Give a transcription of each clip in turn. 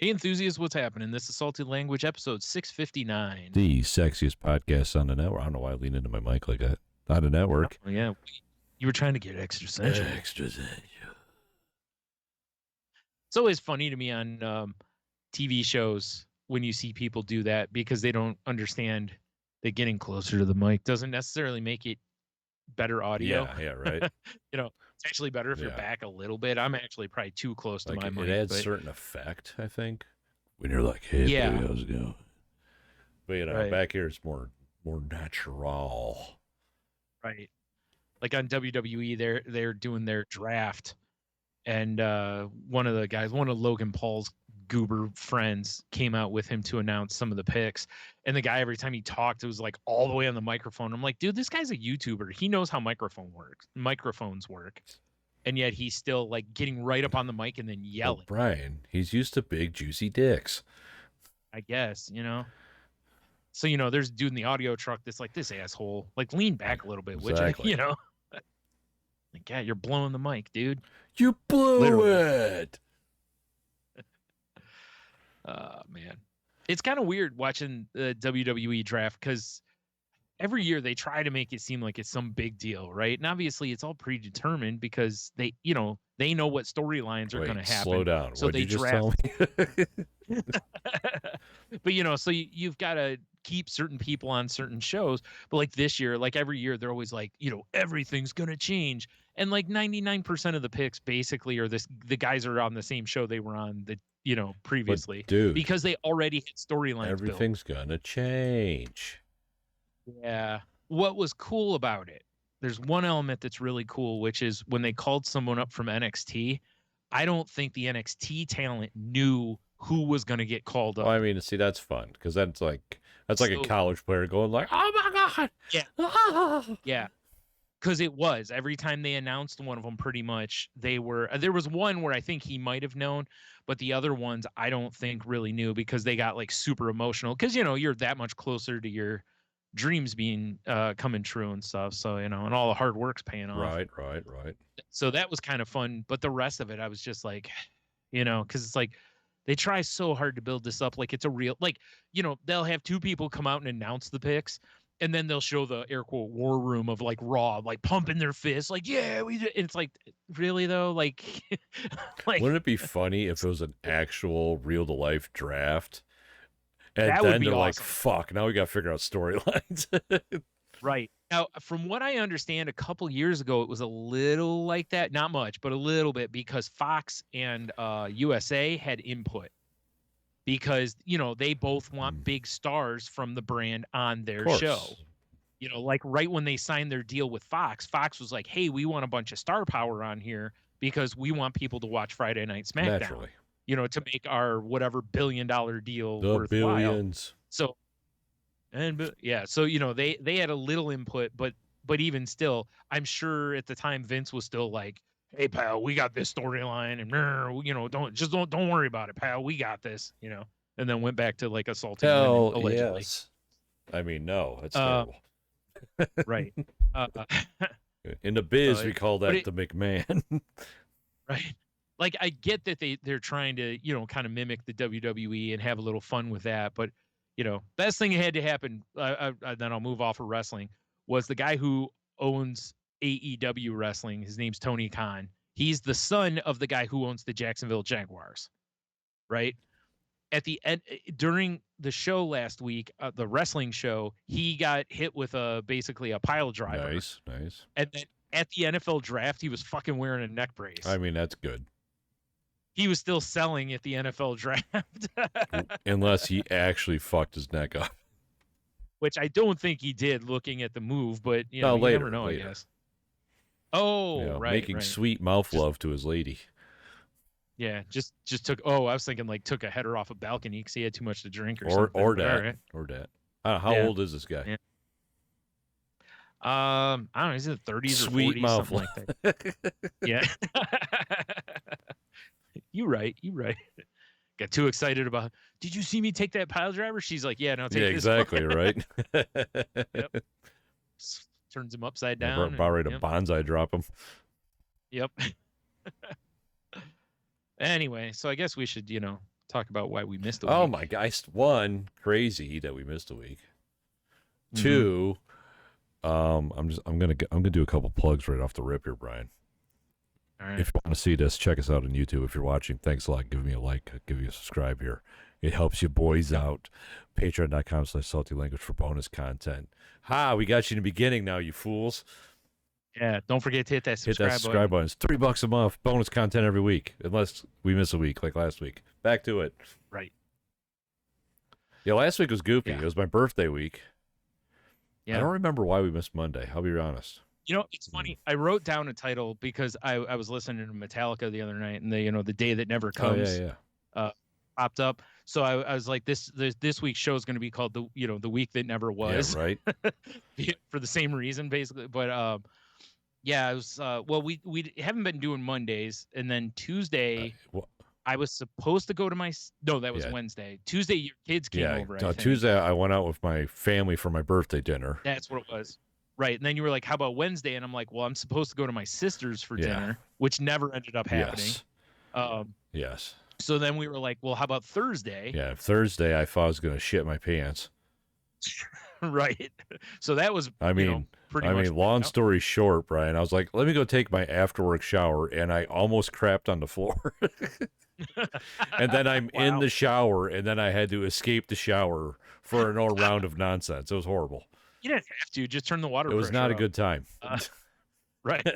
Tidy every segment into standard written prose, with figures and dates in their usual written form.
Hey, enthusiasts, what's happening? This is Salty Language, episode 659. The sexiest podcast on the network. I don't know why I lean into my mic like that. On the network. Oh, yeah, you were trying to get extra sensual. Extra sensual. It's always funny to me on TV shows when you see people do that because they don't understand that getting closer to the mic doesn't necessarily make it better audio. Yeah, right. It's actually better if you're back a little bit. I'm actually probably too close to my mic. It adds certain effect, I think, when you're like, hey, buddy, how's it going? But, back here it's more natural. Right. Like on WWE, they're doing their draft, and one of Logan Paul's goober friends came out with him to announce some of the picks, and the guy, every time he talked, it was like all the way on the microphone. I'm like, dude, this guy's a YouTuber. He knows how microphones work, and yet he's still like getting right up on the mic and then yelling. Well, Brian, he's used to big juicy dicks, I guess. So there's a dude in the audio truck that's like, this asshole, like, lean back a little bit, exactly. would you? Like, yeah, you're blowing the mic, dude. You blew it. Man, it's kind of weird watching the WWE draft because every year they try to make it seem like it's some big deal, right? And obviously it's all predetermined because they know what storylines are going to happen. Slow down. So What'd you just tell me? But so you've got to keep certain people on certain shows. But like this year, like every year, they're always like, everything's going to change. And like 99% of the picks basically are the guys are on the same show they were on previously. But dude, because they already had storylines. Everything's going to change. Yeah. What was cool about it? There's one element that's really cool, which is when they called someone up from NXT, I don't think the NXT talent knew who was going to get called up. Well, I mean, see, that's fun because that's like a college player going like, "Oh my god!" Yeah, yeah. Because it was every time they announced one of them, pretty much they were. There was one where I think he might have known, but the other ones I don't think really knew because they got like super emotional. Because you're that much closer to your dreams being coming true and stuff. So and all the hard work's paying off. Right. So that was kind of fun, but the rest of it, I was just like, because it's like they try so hard to build this up like it's a real, like, they'll have two people come out and announce the picks, and then they'll show the air quote war room of like Raw, like pumping their fists, like, yeah, we did. And it's like, really though, like, wouldn't it be funny if it was an actual real to life draft? And that then would be they're awesome. like, fuck, now we got to figure out storylines. Right. Now, from what I understand, a couple years ago, it was a little like that. Not much, but a little bit, because Fox and USA had input. Because, they both want big stars from the brand on their show. Like right when they signed their deal with Fox, Fox was like, hey, we want a bunch of star power on here because we want people to watch Friday Night SmackDown. Naturally. To make our whatever $1 billion deal the worthwhile. Billions. So, so they had a little input, but even still, I'm sure at the time Vince was still like, "Hey pal, we got this storyline, and don't worry about it, pal. We got this," and then went back to like assaulting women, allegedly. Yes. I mean, no, that's terrible. Right. In the biz, we call that the McMahon. Right. Like, I get that they're trying to, kind of mimic the WWE and have a little fun with that. But, best thing that had to happen, then I'll move off of wrestling, was the guy who owns AEW Wrestling. His name's Tony Khan. He's the son of the guy who owns the Jacksonville Jaguars. Right. At the end, during the show last week, the wrestling show, he got hit with basically a pile driver. Nice. And then at the NFL draft, he was fucking wearing a neck brace. I mean, that's good. He was still selling at the NFL draft. Unless he actually fucked his neck up. Which I don't think he did, looking at the move, but you never know, I guess. Oh, right. Making sweet mouth love to his lady. Yeah, just took. Oh, I was thinking like took a header off a balcony because he had too much to drink or something. Or that. How old is this guy? Yeah. I don't know. He's in the 30s or 40s, mouth something like that. Yeah. You right. Got too excited about. Did you see me take that pile driver? She's like, yeah, no, take this. Exactly, right. Yep. Turns him upside down. About ready to bonsai drop him. Yep. Anyway, so I guess we should, talk about why we missed a week. Oh my gosh! One, crazy that we missed a week. Mm-hmm. Two, I'm gonna do a couple plugs right off the rip here, Brian. All right. If you want to see this, check us out on YouTube. If you're watching, thanks a lot. Give me a like, give you a subscribe here. It helps you boys out. Patreon.com/saltylanguage for bonus content. We got you in the beginning now, you fools. Yeah, don't forget to hit that subscribe button. It's $3 a month. Bonus content every week, unless we miss a week like last week. Back to it. Right. Yeah, last week was goofy. Yeah. It was my birthday week. Yeah. I don't remember why we missed Monday. I'll be honest. You know, it's funny. I wrote down a title because I was listening to Metallica the other night, and the day that never comes popped up. So I was like, this week's show is going to be called the week that never was. Yeah, right. For the same reason, basically. But yeah, it was. Well, we haven't been doing Mondays, and then Tuesday. I was supposed to go to that was Wednesday. Tuesday, your kids came over. Tuesday, I went out with my family for my birthday dinner. That's what it was. Right. And then you were like, how about Wednesday? And I'm like, well, I'm supposed to go to my sister's for dinner, which never ended up happening. Yes. So then we were like, well, how about Thursday? Yeah, Thursday, I thought I was going to shit my pants. Right. So that was, pretty much. Long story short, Brian, I was like, let me go take my after-work shower, and I almost crapped on the floor. And then I'm in the shower, and then I had to escape the shower for another round of nonsense. It was horrible. You didn't have to. Just turn the water pressure It was not a up. good time. Right.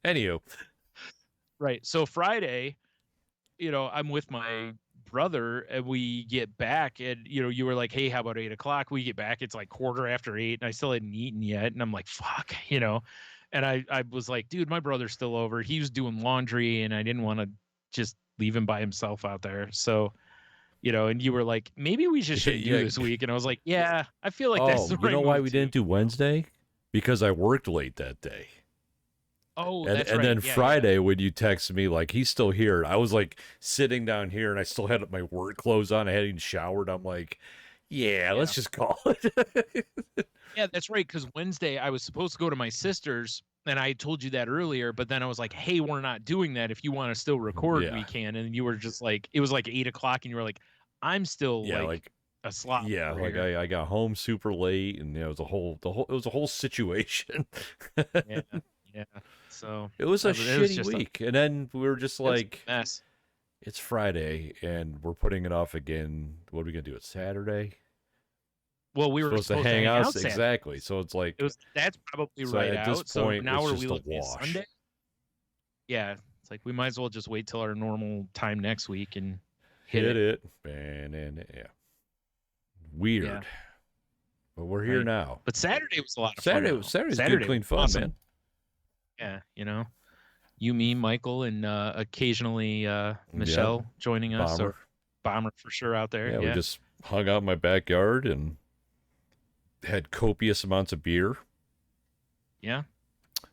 Anywho. Right. So Friday, I'm with my brother, and we get back, and you were like, hey, how about 8:00? We get back, it's like 8:15, and I still hadn't eaten yet, and I'm like, fuck, and I was like, dude, my brother's still over. He was doing laundry, and I didn't want to just leave him by himself out there. So and you were like, maybe we just shouldn't do this week. And I was like, yeah, I feel like that's the right you know why we too. didn't do Wednesday? Because I worked late that day. Oh, that's right. And then Friday, when you texted me, like, he's still here, I was like sitting down here, and I still had my work clothes on. I hadn't even showered. I'm like, let's just call it. Yeah, that's right. Because Wednesday, I was supposed to go to my sister's, and I told you that earlier, but then I was like, hey, we're not doing that. If you want to still record, we can. And you were just like, it was like 8:00, and you were like, I'm still like a slop. Yeah, like I got home super late, and it was a whole situation. Yeah. So it was a shitty week. And then we were just like, it's Friday, and we're putting it off again. What are we gonna do? It's Saturday. Well, we were supposed to hang out exactly. So it's like that's probably right at out. This point, so now it's are just we a looking at wash. Sunday? Yeah, it's like we might as well just wait till our normal time next week and hit it. And weird, but we're here now. But Saturday was a lot of fun. Saturday's good, clean fun, awesome. Man. Yeah, you, me, Michael, and occasionally Michelle joining us, or Bomber for sure out there. Yeah, we just hung out in my backyard and had copious amounts of beer. Yeah.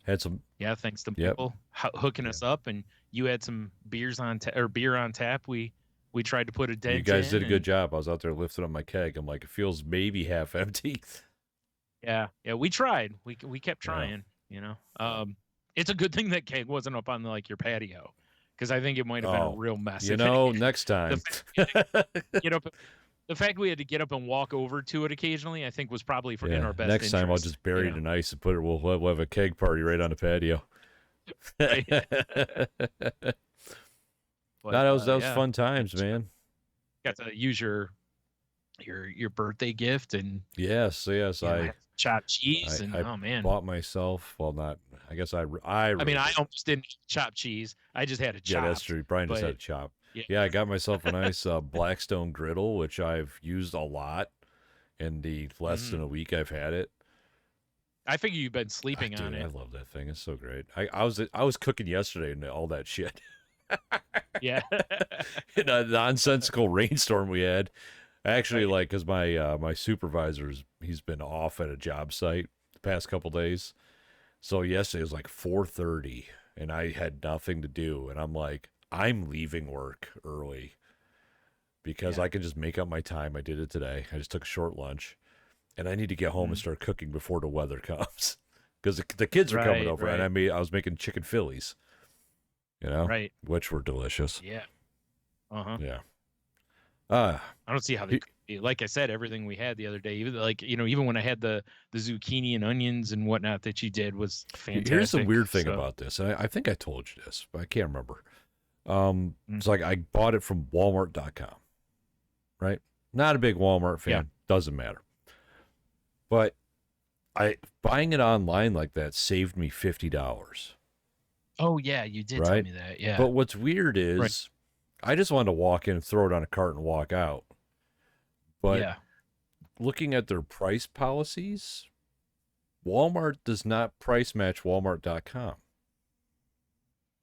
Had some. Yeah, thanks to people hooking us up, and you had some beer on tap. We tried to put a dent in. You guys did a good job. I was out there lifting up my keg. I'm like, it feels maybe half empty. Yeah, we tried. We kept trying. It's a good thing that keg wasn't up on your patio, because I think it might have been a real mess. Next time. The fact we had to get up and walk over to it occasionally, I think, was probably in our best next interest. time I'll just bury it in ice and put it. We'll have a keg party right on the patio. But, that was fun times, man. Got to use your birthday gift, and yes, I chopped cheese, I bought myself. Well, not. I guess I almost didn't chop cheese. I just had a chop. Yeah, that's true. Brian just had a chop. Yeah, I got myself a nice Blackstone griddle, which I've used a lot in the less than a week I've had it. I figure you've been sleeping on it. I love that thing. It's so great. I was cooking yesterday and all that shit. Yeah. In a nonsensical rainstorm we had. Actually, because my supervisor's, he's been off at a job site the past couple days. So yesterday was like 4:30, and I had nothing to do, and I'm like, I'm leaving work early because I can just make up my time. I did it today. I just took a short lunch, and I need to get home and start cooking before the weather comes, because the kids are coming over, and I was making chicken Phillies, which were delicious. Yeah. Yeah. Uh, I don't see how they could be. Like I said, everything we had the other day, even like, even when I had the zucchini and onions and whatnot that you did was here's the fantastic. weird thing So, about this, and I think I told you this, but I can't remember. mm, It's like I bought it from Walmart.com, right? Not a big Walmart fan, yeah. doesn't matter. But I buying it online like that saved me $50, Oh yeah, you did tell right? me that. Yeah. But what's weird Right. is I just wanted to walk in, throw it on a cart, and walk out. But Yeah. looking at their price policies, Walmart does not price match Walmart.com.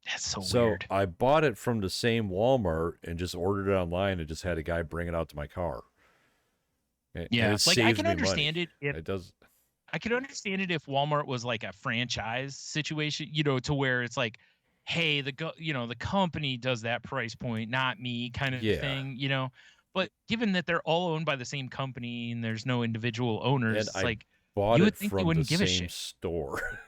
That's so So weird. I bought it from the same Walmart and just ordered it online and just had a guy bring it out to my car. And Yeah. it Like I saves can me money. understand it if It does. I could understand it if Walmart was like a franchise situation, to where it's like, hey, the company does that price point, not me, kind of Yeah. thing. But given that they're all owned by the same company and there's no individual And owners, it's I like bought you it would think they from the wouldn't give a same shit. store.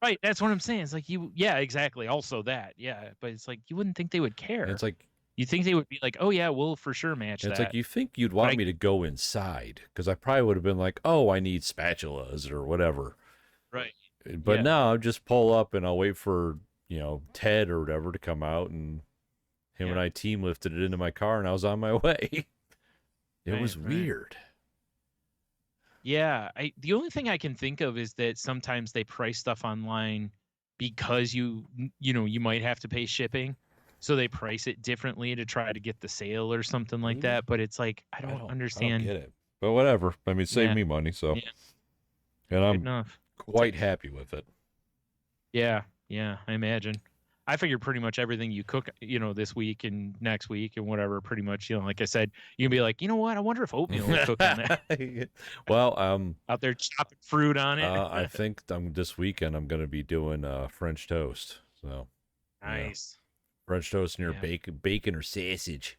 Right. That's what I'm saying. It's like yeah, exactly. Also that. Yeah. But it's like you wouldn't think they would And it's care. like You think they would be like, oh yeah, we'll for sure match it's like that. you think you'd But want me to go inside because I probably would have been like, oh, I need spatulas or whatever. right. But Yeah. now I'll just pull up and I'll wait for, Ted or whatever to come out, and him and Yeah. I team lifted it into my car and I was on my way. It was Right. weird. Yeah, the only thing I can think of is that sometimes they price stuff online because you might have to pay shipping. So they price it differently to try to get the sale or something like Maybe. that. But it's like I I don't don't understand. get it. But whatever. I mean, it saved Yeah, me money, so yeah, and good I'm enough. We'll quite take it. happy with it. Yeah, yeah, I imagine. I figure pretty much everything you cook, this week and next week and whatever, pretty much, like I said, you can be like, you know what? I wonder if oatmeal will cook on that. Well, Out there chopping fruit on it. I think this weekend I'm going to be doing French toast. So, yeah. Nice. French toast near Yeah. bacon or sausage.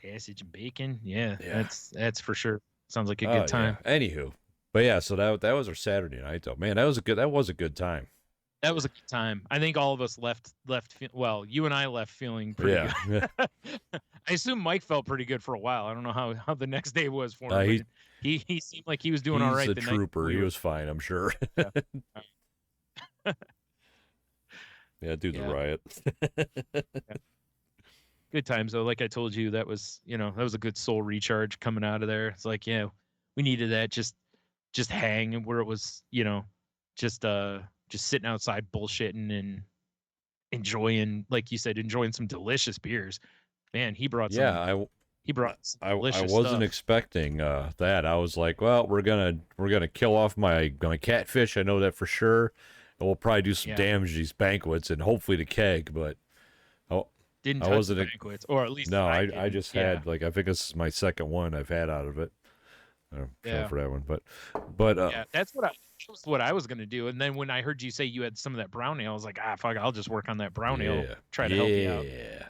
Sausage and bacon. Yeah, Yeah. that's for sure. Sounds like a Oh, good time. yeah. Anywho, but yeah, so that was our Saturday night though. Man, that was a good time. That was a good time. I think all of us left. Well, you and I left feeling pretty Yeah. good. I assume Mike felt pretty good for a while. I don't know how the next day was for him, he, but he seemed like he was doing all he's right a the night trooper. we He were. was fine, I'm sure. Yeah. Yeah, dude's a Yeah. riot. Good times though. Like I told you, that was a good soul recharge coming out of there. It's like, yeah, we needed that. Just hang where it was, just sitting outside bullshitting and enjoying, like you said, enjoying some delicious beers. Man, he brought Yeah, some I delicious wasn't stuff. expecting that. I was like, well, we're gonna kill off my catfish. I know that for sure, and we'll probably do some Yeah. damage to these banquets and hopefully the keg. But Didn't I touch the wasn't. banquets, or at least No, I I didn't. just Yeah. had I think this is my second one I've had out of it. Yeah. For that one, but Yeah, that was what I was gonna do. And then when I heard you say you had some of that brown ale, I was like, fuck, I'll just work on that brown ale, try to help you out. Yeah.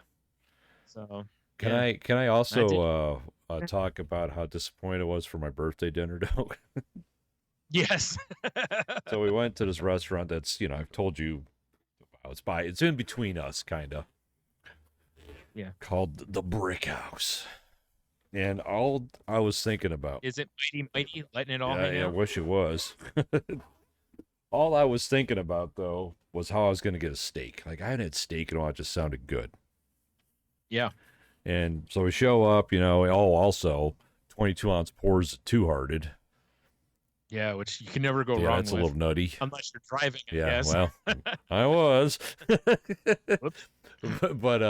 So Can yeah, I I did. also talk about how disappointed I was for my birthday dinner though? Yes. So we went to this restaurant that's I've told you about. It's in between us, kind of. Yeah. Called the Brick House. And all I was thinking about. Is it mighty letting it all Yeah, hang I out? wish it was. All I was thinking about though was how I was going to get a steak. Like I hadn't had steak in a while. It just sounded good. Yeah. And so we show up. Also 22-ounce pours Two Hearted. Yeah, which you can never go Yeah, wrong that's with. a little nutty. Unless you're driving, I Yeah, guess. well, I was. Whoops. But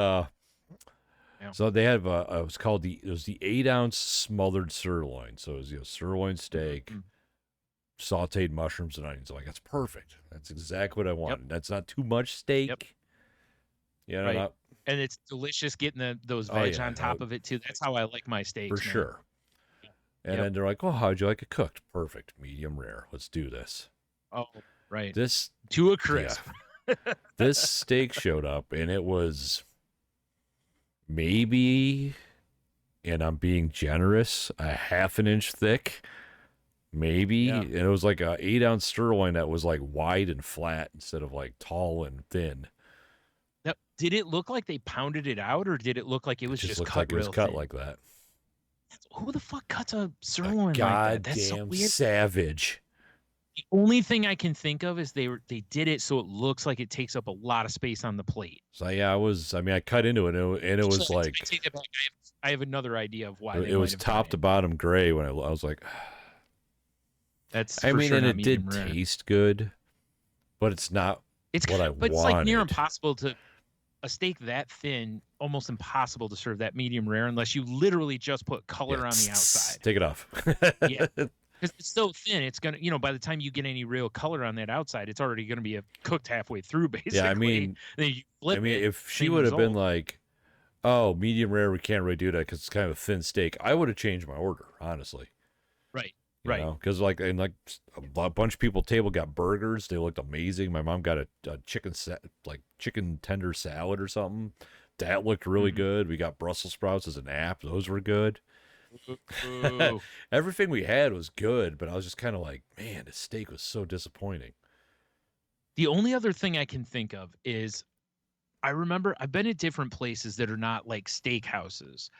Yeah. so they have it was called it was the 8-ounce smothered sirloin. So it was sirloin steak, Mhm. sauteed mushrooms and onions. I'm like, that's perfect. That's exactly what I wanted. That's not too much steak. Yep. Yeah, Right. And it's delicious getting those Oh, veg yeah, on top of it too. That's how I like my steaks, for man. sure. And Yep. then they're like, "Oh, how'd you like it cooked? Perfect, medium rare. Let's do this." Oh, right. This To a crisp. this steak showed up, and it was maybe, and I'm being generous, a half an inch thick, maybe. Yeah. And it was like a 8-ounce sirloin that was like wide and flat instead of like tall and thin. Yep. did it look like they pounded it out, or did it look like it It was just just looked cut like it was real cut thin? like that. Who the fuck cuts a A sirloin like that? That's so goddamn weird. savage. The only thing I can think of is they did it so it looks like it takes up a lot of space on the plate. So yeah, I cut into it, and it Actually, was I like take it back. I have another idea of why they it might was have done top to it. bottom gray. When I was like, That's I for mean, sure and not it did medium rare. taste good, but it's not It's what I but it's like near wanted. impossible to a steak that thin, almost impossible to serve that medium rare unless you literally just put color Yeah, on the outside. take it off. Yeah. Because it's so thin, it's gonna, by the time you get any real color on that outside, it's already gonna be cooked halfway through, basically. Yeah, I mean, Then you flip it, if she same would have been result. like, "Oh, medium rare, we can't really do that because it's kind of a thin steak," I would have changed my order, honestly. Right, You right. know, because a bunch of people at the table got burgers. They looked amazing. My mom got a chicken tender salad or something. That looked really Mhm. good. We got Brussels sprouts as an app. Those were good. Ooh. Everything we had was good, but I was just kind of like, man, the steak was so disappointing. The only other thing I can think of is I remember I've been at different places that are not like steakhouses.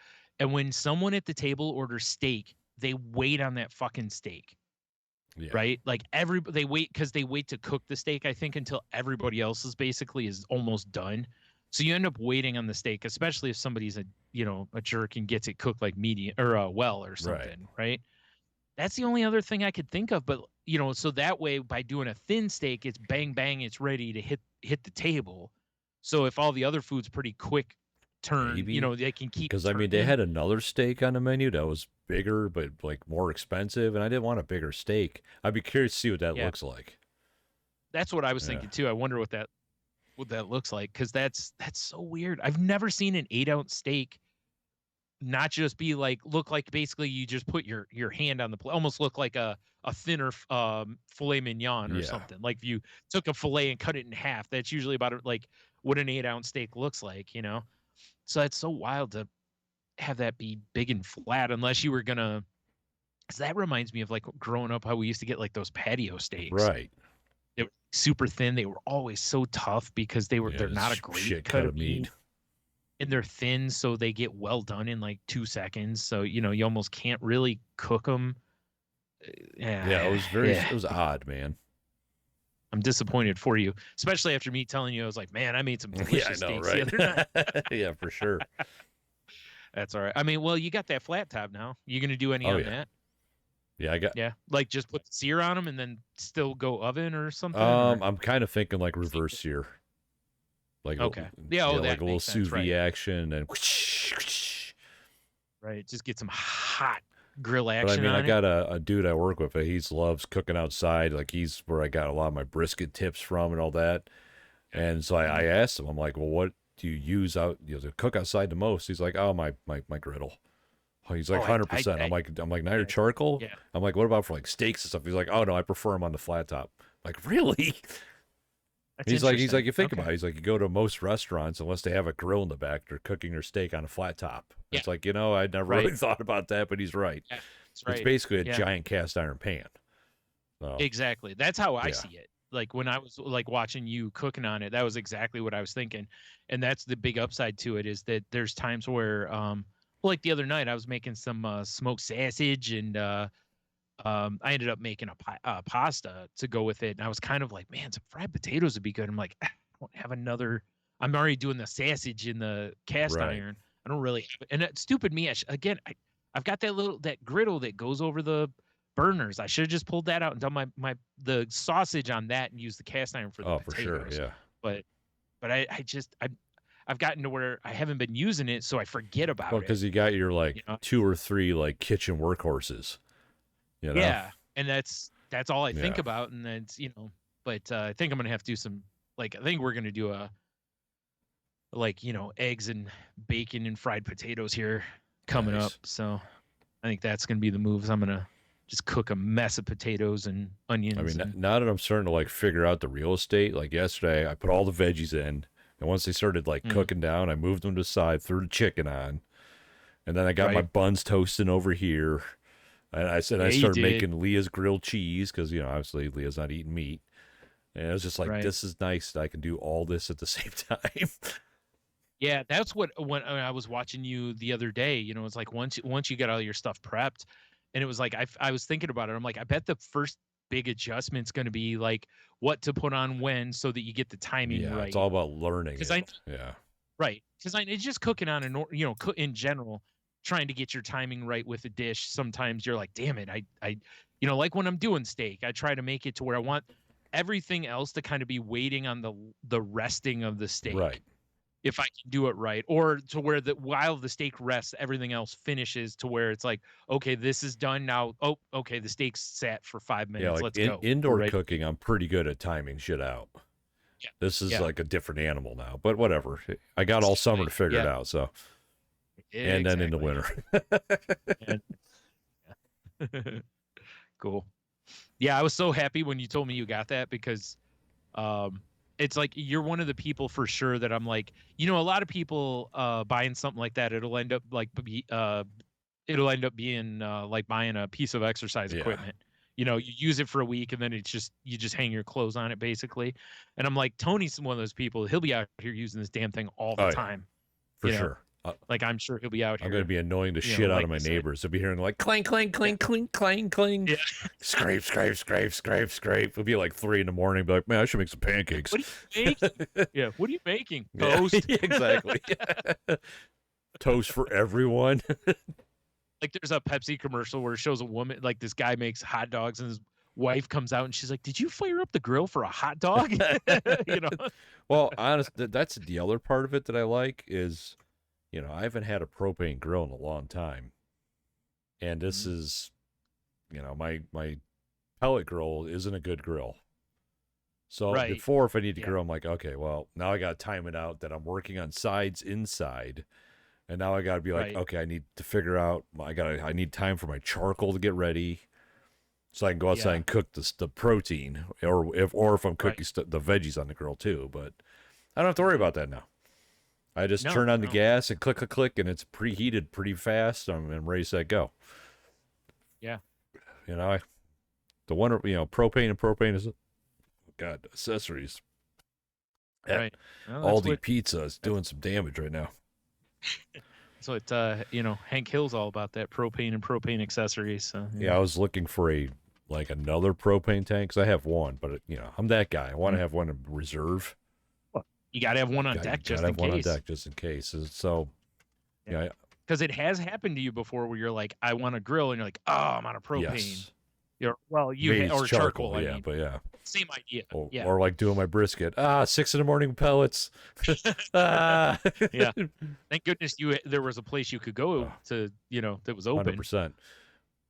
And when someone at the table orders steak, they wait on that fucking steak. Yeah. Right? Like they wait because they wait to cook the steak, I think, until everybody else is basically is almost done. So you end up waiting on the steak, especially if somebody's a jerk and gets it cooked like medium or well or something, right? That's the only other thing I could think of. But so that way by doing a thin steak, it's bang bang, it's ready to hit the table. So if all the other food's pretty quick turn, Maybe. they can keep Because I mean, they turning. had another steak on the menu that was bigger, but like more expensive, and I didn't want a bigger steak. I'd be curious to see what that Yeah, looks like. that's what I was Yeah. thinking too. I wonder what that looks like, because that's so weird. I've never seen an 8-ounce steak not just be like look like basically you just put your hand on the plate, almost look like a thinner filet mignon or Yeah. something. Like if you took a filet and cut it in half, that's usually about like what an 8-ounce steak looks like. So it's so wild to have that be big and flat, unless you were gonna. 'Cause that reminds me of like growing up how we used to get like those patio steaks. Right. They were super thin. They were always so tough because Yeah, they're not a this great shit cut cut of of meat. meat, and they're thin, so they get well done in like 2 seconds. So you almost can't really cook them. Yeah, it Yeah, was yeah. it was odd, man. I'm disappointed for you, especially after me telling you I was like, man, I made some Yeah, I delicious know, steaks the right? other night. Yeah, for sure. That's all right. I mean, well, you got that flat top now. You gonna do any Oh on yeah. that? Yeah, I got Yeah, like just put the sear on them and then still go oven or something, or I'm kind of thinking like reverse sear. okay. Yeah, Yeah, oh, like that a little makes sous sense, vide right? action and Right. Just get some hot grill but I action mean, I on it. got a dude I work with. He loves cooking outside. Like he's where I got a lot of my brisket tips from and all that. And so I asked him, I'm like, well, what do you use to cook outside the most? He's like, oh, my griddle. Oh, he's like Oh, 100%. I'm like, not your charcoal. yeah. I'm like, what about for like steaks and stuff? He's like, oh no, I prefer them on the flat top. I'm like, really? That's He's interesting. like, you think Okay. about it. He's like, you go to most restaurants, unless they have a grill in the back, they're cooking their steak on a flat top. Yeah. It's like, I never Right. really thought about that, but he's right. Yeah, that's It's right. basically a Yeah. giant cast iron pan. So, Exactly. That's how I Yeah. see it. Like when I was like watching you cooking on it, that was exactly what I was thinking. And that's the big upside to it, is that there's times where like the other night I was making some smoked sausage, and I ended up making a pasta to go with it. And I was kind of like, man, some fried potatoes would be good. I'm like, I don't have another. I'm already doing the sausage in the cast Right. iron. I don't really have it. And that stupid me. I've got that griddle that goes over the burners. I should have just pulled that out and done the sausage on that and used the cast iron for the For sure. potatoes. Yeah. But I've gotten to where I haven't been using it, so I forget about Well, it. because you got your like You know? 2 or 3 like kitchen workhorses. Yeah, and that's all I think Yeah. about, and then but I think I'm gonna have to do some, like, I think we're gonna do a eggs and bacon and fried potatoes here coming Nice. up. So I think that's gonna be the moves. I'm gonna just cook a mess of potatoes and onions. I mean, and, now that I'm starting to like figure out the real estate, like yesterday, I put all the veggies in, and once they started like cooking down, I moved them to the side, threw the chicken on, and then I got my Right. buns toasting over here. And I said Yeah, I you started did. making Leah's grilled cheese because obviously Leah's not eating meat, and it was just like Right. this is nice that I can do all this at the same time. Yeah, that's what when I was watching you the other day, it's like once you get all your stuff prepped, and it was like I was thinking about it. I'm like, I bet the first big adjustment's going to be like what to put on when so that you get the timing Yeah, it's right. all about learning Because it. Yeah. right, because it's just cooking on in general, trying to get your timing right with a dish. Sometimes you're like, damn it, like when I'm doing steak, I try to make it to where I want everything else to kind of be waiting on the resting of the steak. Right. If I can do it right, or to where while the steak rests, everything else finishes to where it's like, okay, this is done now. Oh, okay, the steak's sat for 5 minutes. Yeah, like Let's go. We're indoor ready. cooking, I'm pretty good at timing shit out. Yeah. This is Yeah. like a different animal now, but whatever. I got all summer to figure it out. So, and then in the winter. Cool. Yeah, I was so happy when you told me you got that because it's like you're one of the people for sure that I'm like, a lot of people buying something like that, it'll end up being like buying a piece of exercise equipment. You use it for a week and then you just hang your clothes on it basically. And I'm like, Tony's one of those people. He'll be out here using this damn thing all the time. For sure. Like I'm sure he'll be out here. I'm going to be annoying the shit out of my neighbors. They'll be hearing like clang, clang, clang, clang, clang, clang. Yeah. Scrape, scrape, scrape, scrape, scrape. It'll be like 3 a.m. Be like, man, I should make some pancakes. What are you making? Yeah. What are you making? Toast. Yeah, exactly. Toast for everyone. Like there's a Pepsi commercial where it shows a woman, like this guy makes hot dogs and his wife comes out and she's like, did you fire up the grill for a hot dog? Well, honestly, that's the other part of it that I like is, I haven't had a propane grill in a long time. And this is, my pellet grill isn't a good grill. So before, if I need to grill, I'm like, okay, well, now I got to time it out that I'm working on sides inside. And now I got to be like, okay, I need to figure out, I need time for my charcoal to get ready so I can go outside and cook the protein or if I'm cooking the veggies on the grill too. But I don't have to worry about that now. I just turn on the gas and click, and it's preheated pretty fast. I'm ready to go. Yeah. The one, propane is, God, accessories. Right. Well, Aldi Pizza is doing some damage right now. So Hank Hill's all about that propane and propane accessories. So, yeah, I was looking for another propane tank because I have one, but I'm that guy. I want to have one in reserve. You got to have one on deck just in case. One on deck just in case. So, yeah. Because it has happened to you before where you're like, I want a grill, and you're like, oh, I'm on a propane. Yes. Or charcoal. Yeah, but yeah. Same idea. Or like doing my brisket. 6 a.m. pellets. Yeah. Thank goodness there was a place you could go to, that was open. 100%.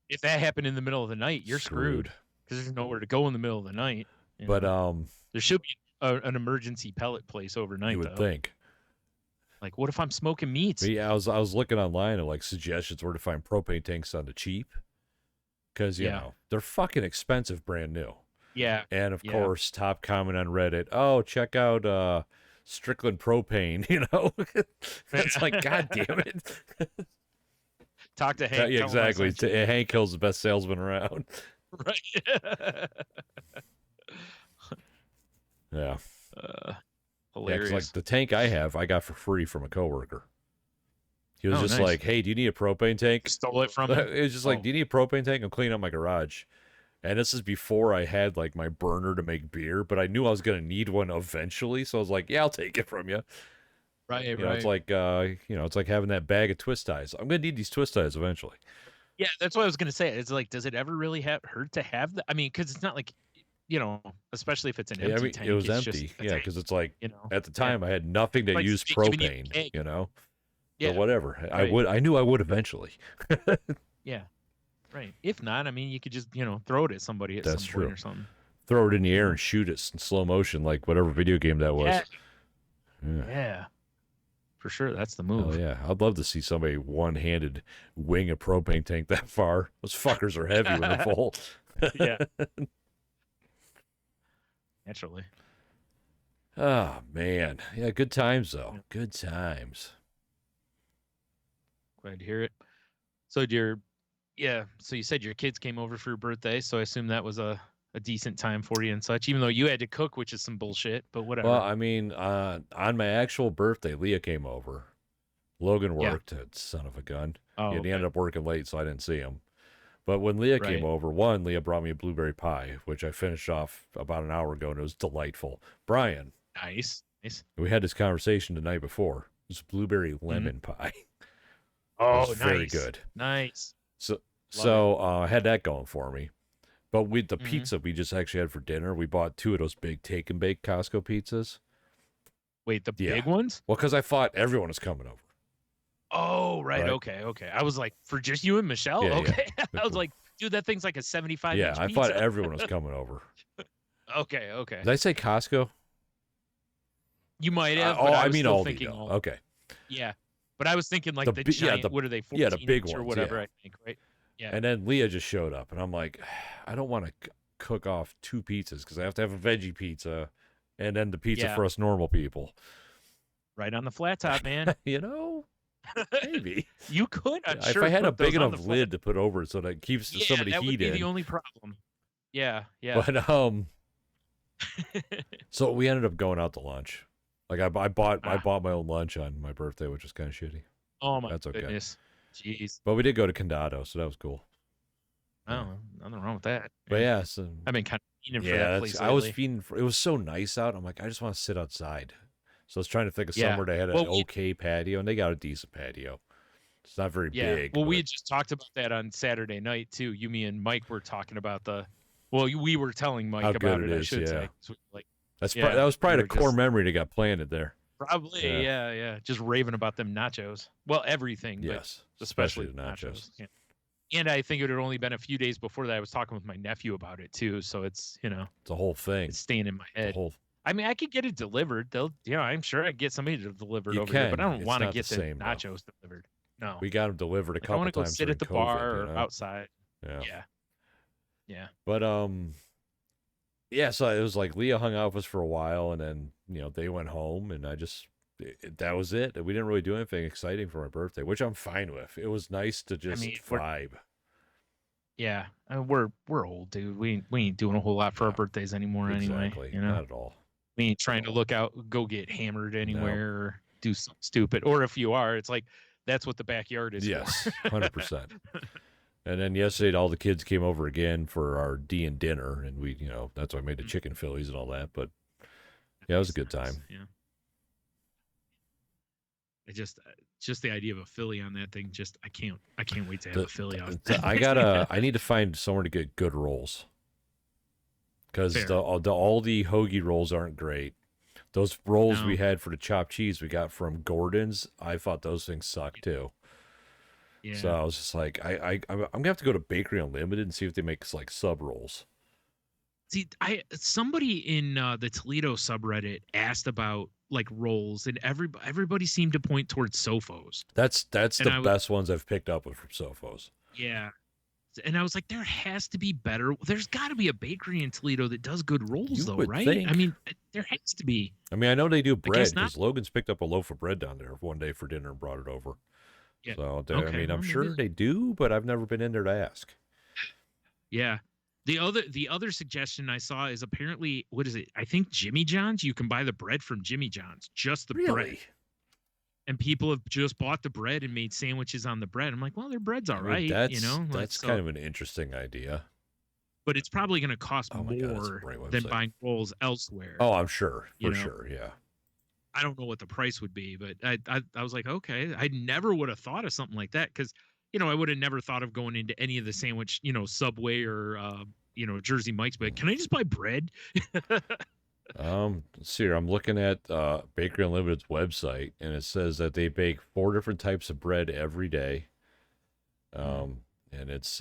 If that happened in the middle of the night, you're screwed because there's nowhere to go in the middle of the night. But there should be an emergency pellet place overnight. You would think. Like, what if I'm smoking meats? Yeah, I was looking online at like suggestions where to find propane tanks on the cheap. Because, they're fucking expensive brand new. Yeah. And, of course, top comment on Reddit, oh, check out Strickland Propane, It's like, God damn it. Talk to Hank. Yeah, exactly. Hank Hill's the best salesman around. Right. Yeah. Hilarious. Like the tank I have, I got for free from a coworker. He was just like, hey, do you need a propane tank? Stole it from him? It was just like, do you need a propane tank? I'm cleaning up my garage. And this is before I had like my burner to make beer, but I knew I was going to need one eventually. So I was like, yeah, I'll take it from you. Right, It's like, it's like having that bag of twist ties. I'm going to need these twist ties eventually. Yeah, that's what I was going to say. It's like, does it ever really hurt to have that? I mean, because it's not like, especially if it's an empty tank. It was empty. Yeah, because it's like, at the time I had nothing to use propane, Yeah. Or whatever. Right. I knew I would eventually. Yeah. Right. If not, I mean, you could just, throw it at somebody at some point or something. Throw it in the air and shoot it in slow motion, like whatever video game that was. Yeah. For sure. That's the move. Oh, yeah. I'd love to see somebody one-handed wing a propane tank that far. Those fuckers are heavy when they're full. Yeah. Naturally. Oh, man. Yeah, good times, though. Yeah. Good times. Glad to hear it. So so you said your kids came over for your birthday, so I assume that was a a decent time for you and such, even though you had to cook, which is some bullshit, but whatever. Well, I mean, on my actual birthday, Leah came over. Logan worked, that son of a gun. Oh, He okay. ended up working late, so I didn't see him. But when Leah came Right. over, Leah brought me a blueberry pie, which I finished off about an hour ago, and it was delightful. Brian, Nice. we had this conversation the night before. It was blueberry lemon pie. Oh, It was very nice. good. Nice. So I had that going for me. But with the Mhm. pizza we just actually had for dinner, we bought 2 of those big take and bake Costco pizzas. Wait, the Yeah. big ones? Well, because I thought everyone was coming over. Oh, right. Right. Okay. I was like, for just you and Michelle? Yeah, Okay. I was like, dude, that thing's like a 75-inch Yeah, I pizza. thought everyone was coming over. Okay. Did I say Costco? You might have, but I mean, Aldi, thinking though. Aldi. Okay. Yeah. But I was thinking like The the bi- yeah, giant, the- what are they, 14 yeah, the big inch or ones, whatever, yeah. I think, right? Yeah. And then Leah just showed up, and I'm like, I don't want to cook off 2 pizzas because I have to have a veggie pizza and then the pizza Yeah. for us normal people. Right on the flat top, man. You know? Maybe. You could, I'm If sure, I had a put those big on the enough flat- lid to put over it so that it keeps Yeah, some of the that would heat be in. the only problem. Yeah. But so we ended up going out to lunch. Like I bought my own lunch on my birthday, which was kind of shitty. Oh my That's okay. goodness. Jeez. But we did go to Condado, so that was cool. Oh, nothing wrong with that. But yeah, so I've been kind of fiending for yeah, that place I was lately. feeding. It was so nice out. I'm like, I just want to sit outside. So I was trying to think of Yeah. somewhere they had an Well, okay patio, and they got a decent patio. It's not very Yeah. big. Well, we but had just talked about that on Saturday night too. You, me, and Mike were talking about we were telling Mike How about good it. it I is, should yeah. say. So, like, that yeah, was probably we the were core just- memory that got planted there. probably, yeah. Just raving about them nachos. Well, everything, Yes, but especially the the nachos. Yeah. And I think it had only been a few days before that I was talking with my nephew about it too. So it's It's a whole thing. it's staying in my The head. whole I mean, I could get it delivered. I'm sure I'd get somebody to deliver it You over here, but can. I don't It's want to not get the the same, though. nachos delivered. No. we got them delivered a Like, I couple want to go times sit at the during COVID, bar or you know? outside. Yeah. Yeah. But yeah. So it was like Leah hung out with us for a while, and then they went home, and that was it. We didn't really do anything exciting for my birthday, which I'm fine with. It was nice to just vibe. Yeah. We're old, dude. We ain't doing a whole lot for our Yeah. birthdays anymore Exactly. anyway. You know? Not at all. We ain't trying to look out, go get hammered anywhere or do something stupid. Or if you are, it's like that's what the backyard is Yes, for. 100%. And then yesterday, all the kids came over again for our D&D dinner, and we, that's why I made the chicken Phillies and all that. But yeah, it was a good time. Yeah. I just the idea of a Philly on that thing. I can't wait to have a Philly off. I need to find somewhere to get good rolls, because the Aldi hoagie rolls aren't great. Those rolls we had for the chopped cheese we got from Gordon's, I thought those things sucked too. Yeah. So I was just like, I'm gonna have to go to Bakery Unlimited and see if they make like sub rolls. See, somebody in the Toledo subreddit asked about like rolls, and everybody seemed to point towards Sofos. That's the best ones I've picked up with from Sofos. Yeah. And I was like, there has to be better. There's got to be a bakery in Toledo that does good rolls, though, right? Think. I mean, there has to be. I mean, I know they do bread guess not. because Logan's picked up a loaf of bread down there one day for dinner and brought it over. Yeah. So I Okay, mean, I'm well, sure maybe. they do, but I've never been in there to ask. Yeah. The other suggestion I saw is apparently, what is it? I think Jimmy John's. You can buy the bread from Jimmy John's, just the bread. And people have just bought the bread and made sandwiches on the bread. I'm like, well, their bread's all right, That's so, kind of an interesting idea. But it's probably going to cost Oh my God, that's a more great than website. buying rolls elsewhere. Oh, I'm sure, You for know? sure, yeah. I don't know what the price would be, but I was like, okay, I never would have thought of something like that because, I would have never thought of going into any of the sandwich, Subway or, Jersey Mike's, but can I just buy bread? Let's see here. I'm looking at Bakery Unlimited's website, and it says that they bake 4 different types of bread every day. And it's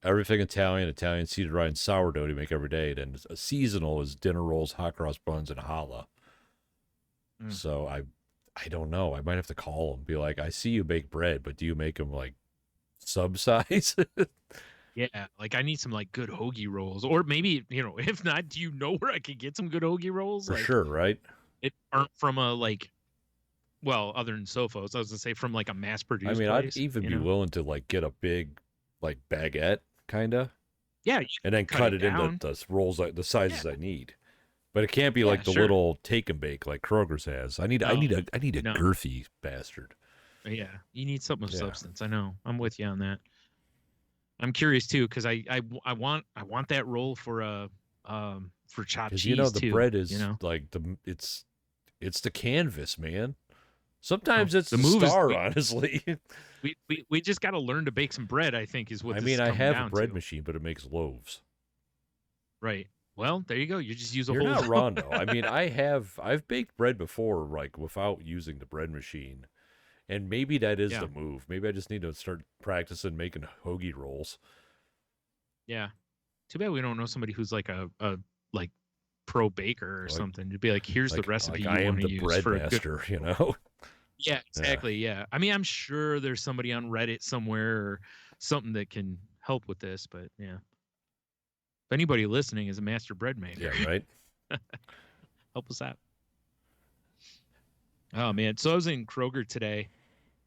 everything Italian seeded rye and sourdough to make every day. Then a seasonal is dinner rolls, hot cross buns, and challah. So I don't know. I might have to call them, be like, I see you bake bread, but do you make them like sub size? Yeah, like I need some like good hoagie rolls, or maybe if not, do you know where I could get some good hoagie rolls? For like, sure, right? It aren't from a other than Sofos, I was gonna say from like a mass produced. I mean, place, I'd even be willing to like get a big like baguette, kind of. Yeah, you and then cut cut it it into down. the rolls, like the sizes Yeah, I need. But it can't be yeah, like the sure. little take and bake like Kroger's has. No, I need a no. girthy bastard. Yeah, you need something of Yeah, substance. I know. I'm with you on that. I'm curious too because I want that roll for chopped because cheese the too. bread is like it's the canvas, man. Oh, Sometimes it's the the move is star, honestly. we just got to learn to bake some bread. I think is what I this mean, is I coming have a down bread to. machine, but it makes loaves. Right. Well, there you go. You just use a You're whole. not wrong though. I mean, I've baked bread before, like without using the bread machine, and maybe that is Yeah. the move. Maybe I just need to start practicing making hoagie rolls. Yeah. Too bad we don't know somebody who's like a like pro baker or Like something to be like, here's the recipe I you am want to the use bread for a good. master, you know. Yeah, Yeah. exactly. Yeah. I mean, I'm sure there's somebody on Reddit somewhere or something that can help with this, but yeah. If anybody listening is a master bread maker, Yeah, right. help us out. Oh man. So I was in Kroger today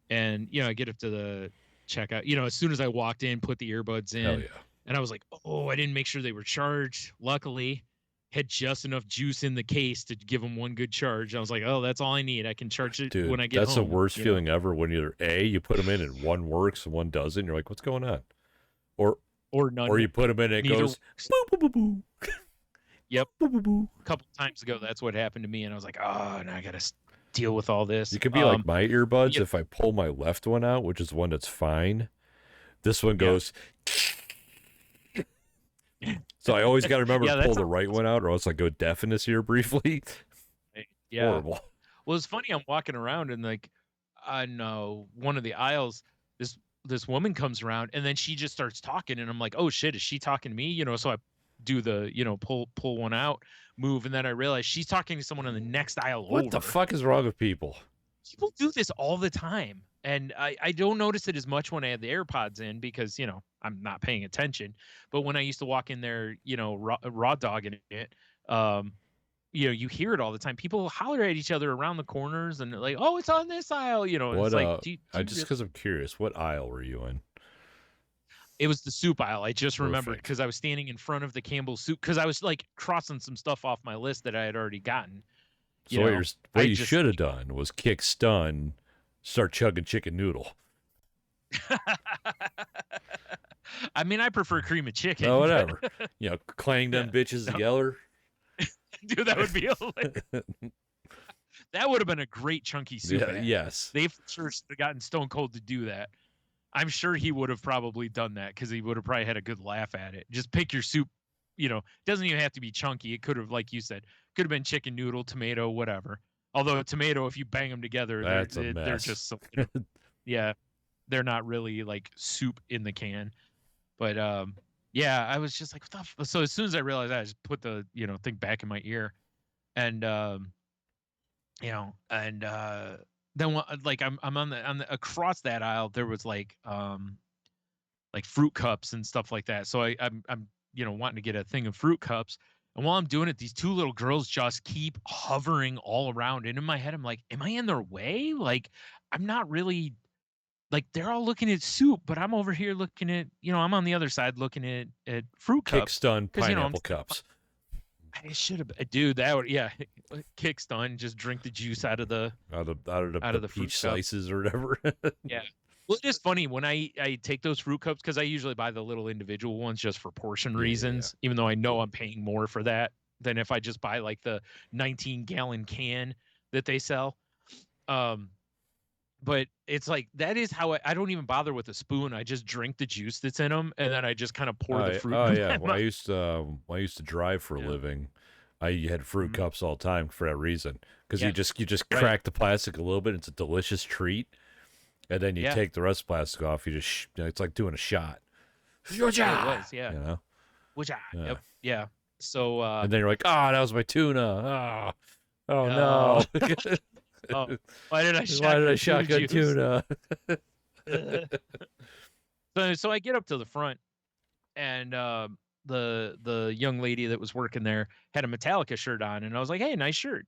and I get up to the checkout. As soon as I walked in, put the earbuds Hell in, yeah. and I was like, "Oh, I didn't make sure they were charged." Luckily, had just enough juice in the case to give them one good charge. I was like, "Oh, that's all I need. I can charge it Dude, when I get that's the home." worst feeling ever when you're you put them in and one works and one doesn't. You're like, what's going on? Or Or none. or you put them in and it Neither goes works. boo boo boo boo. Yep. Boo boo boo. A couple times ago, that's what happened to me, and I was like, "Oh, now I gotta deal with all this." You could be like my earbuds. Yeah, If I pull my left one out, which is the one that's fine, this one yeah, goes. So I always got to remember yeah. to pull That's the right one out, or else I go deaf in this ear briefly. yeah. Horrible. Well, it's funny. I'm walking around and like, I know one of the aisles. This woman comes around and then she just starts talking, and I'm like, oh shit, is she talking to me? So I do the pull one out move, and then I realize she's talking to someone in the next aisle What the over. fuck is wrong with people? People do this all the time, and I don't notice it as much when I have the AirPods in because I'm not paying attention. But when I used to walk in there, raw dogging it, um, you hear it all the time. People holler at each other around the corners and they're like, "Oh, it's on this aisle," and What it's like, do I you just really? because I'm curious, what aisle were you in? It was the soup aisle. I just remembered Perfect. because I was standing in front of the Campbell's soup because I was like crossing some stuff off my list that I had already gotten. You So know, what I you just should have done was kick stun, start chugging chicken noodle. I mean, I prefer cream of chicken. Oh, But whatever. Clang them yeah, bitches no, together. dude, that would be hilarious. That would have been a great chunky soup Yeah. ad. Yes. They for sure should have gotten Stone Cold to do that. I'm sure he would have probably done that because he would have probably had a good laugh at it. Just pick your soup. It doesn't even have to be chunky. It could have, like you said, could have been chicken noodle, tomato, whatever. Although tomato, if you bang them together, That's a they're mess. just so, yeah, they're not really like soup in the can. But yeah, I was just like, what the so as soon as I realized that, I just put the thing back in my ear, and and then like I'm on the across that aisle there was like fruit cups and stuff like that. So I'm wanting to get a thing of fruit cups. And while I'm doing it, these two little girls just keep hovering all around. And in my head, I'm like, am I in their way? Like, I'm not really like they're all looking at soup, but I'm over here looking at, I'm on the other side looking at fruit Kick cups. stun Because pineapple cups. I should have, dude. That would, yeah, kick stun. Just drink the juice out of the Out of out the of the fruit peach cup. slices or whatever. Yeah. Well, it is funny when I take those fruit cups because I usually buy the little individual ones just for portion Yeah. reasons, even though I know I'm paying more for that than if I just buy like the 19-gallon can that they sell. But it's like that is how I don't even bother with a spoon. I just drink the juice that's in them, and then I just kind of pour the fruit. Oh In yeah. my Well, mouth. I used to drive for a Yeah. living. I had fruit Mhm. cups all the time for that reason. Because Yeah. you just Right. crack the plastic a little bit. It's a delicious treat. And then you Yeah. take the rest of the plastic off. You just it's like doing a shot. It was. Yeah. You know. Which I. Yeah. Yep. Yeah. So. And then you're like, oh, that was my tuna. Oh Oh. no. Oh. Why did I Why did I shotgun shotgun tuna? So I get up to the front, and the young lady that was working there had a Metallica shirt on, and I was like, "Hey, nice shirt."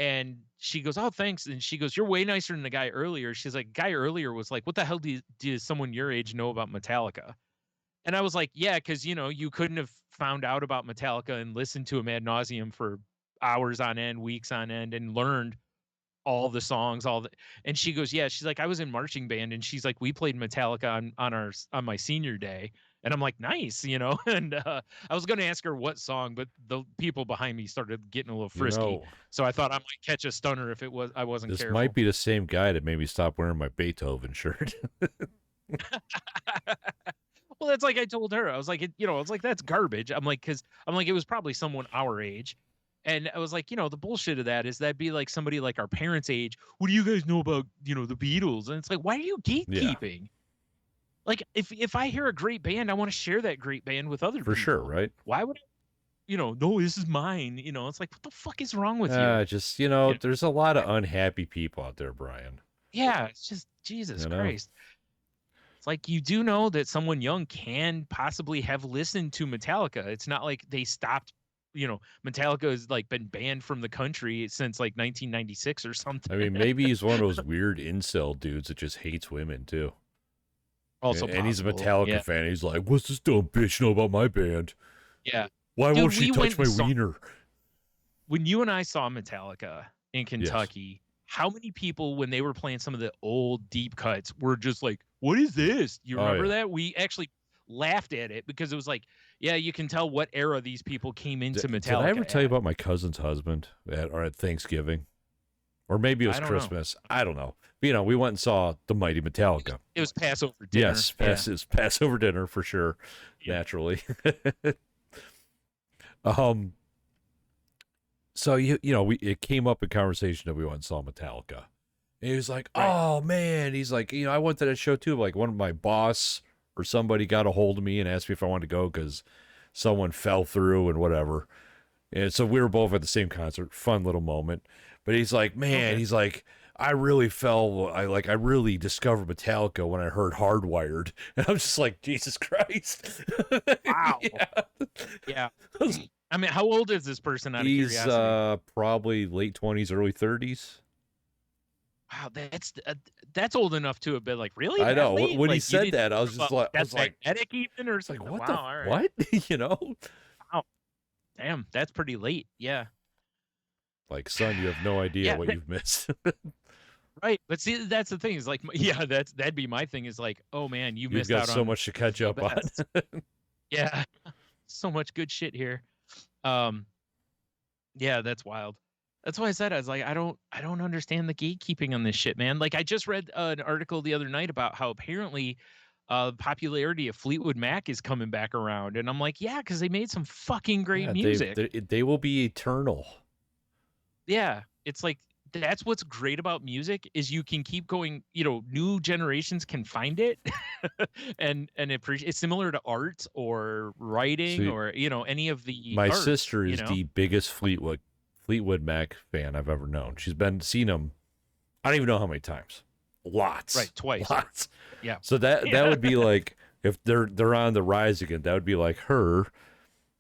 And she goes, "Oh, thanks." And she goes, "You're way nicer than the guy earlier." She's like, "Guy earlier was like, what the hell does someone your age know about Metallica?" And I was like, yeah, because you couldn't have found out about Metallica and listened to them ad nauseum for hours on end, weeks on end, and learned all the songs, all the. And she goes, yeah, she's like, I was in marching band, and she's like, we played Metallica on my senior day, and I'm like, nice, And I was going to ask her what song, but the people behind me started getting a little You frisky, know, so I thought I might catch a stunner if I wasn't this might careful. be the same guy that made me stop wearing my Beethoven shirt. Well, that's like I told her. I was like, I was like, that's garbage. I'm like, it was probably someone our age. And I was like, the bullshit of that is that'd be like somebody like our parents' age. What do you guys know about, the Beatles? And it's like, why are you Yeah, gatekeeping? Like, if I hear a great band, I want to share that great band with other for sure, people. right? Why would I, no, this is mine. It's like, what the fuck is wrong with you? Just, You know, there's a lot of unhappy people out there, Brian. yeah, it's just Jesus You know? Christ. It's like you do know that someone young can possibly have listened to Metallica. It's not like they stopped. Metallica has like been banned from the country since like 1996 or something. I mean, maybe he's one of those weird incel dudes that just hates women, too. Also And he's a possible. Metallica Yeah. fan. He's like, what's this dumb bitch know about my band? Yeah. Why Dude, won't she we touch went my and saw, wiener? when you and I saw Metallica in Yes. Kentucky, how many people, when they were playing some of the old deep cuts, were just like, what is this? You Oh, remember yeah. that? We actually laughed at it because it was like, yeah, you can tell what era these people came into Metallica. Did I ever tell you at. about my cousin's husband at Thanksgiving? Or maybe it was I don't know. Christmas. I don't know. But, we went and saw the mighty Metallica. It was Passover dinner. Yes, it's Passover dinner for sure, Yeah. naturally. So it came up in conversation that we went and saw Metallica. And he was like, Right. "Oh man," he's like, I went to that show too. Like one of my boss or somebody got a hold of me and asked me if I wanted to go because someone fell through and whatever. And so we were both at the same concert. Fun little moment. But he's like, man, Okay. he's like, I really discovered Metallica when I heard Hardwired. And I'm just like, Jesus Christ. Wow. Yeah. Yeah. I mean, how old is this person out of He's curiosity? probably late 20s, early 30s. Wow, that's old enough to have been like, really? I That know. late? When he Like, you said didn't that, I know was just about like, that's magnetic even or it's like, something? what Wow, the, all right. what? Wow. Damn, that's pretty late. Yeah. Like, son, you have no idea Yeah, what you've missed. right. But see, that's the thing is like, yeah, that'd be my thing is like, oh man, you You've missed got out so on much to catch the up on. best. Yeah. So much good shit here. Um, yeah, that's wild. That's why I said I was like, I don't understand the gatekeeping on this shit, man. Like I just read an article the other night about how apparently popularity of Fleetwood Mac is coming back around, and I'm like, yeah, because they made some fucking great Yeah, music. they will be eternal. Yeah, it's like that's what's great about music is you can keep going. New generations can find it, and appreciate. It's similar to art or writing See, or any of the my arts. sister is the biggest Fleetwood Mac fan I've ever known. She's seen them. I don't even know how many times. Lots. Right, twice. Lots. Yeah. So that would be like if they're on the rise again. That would be like her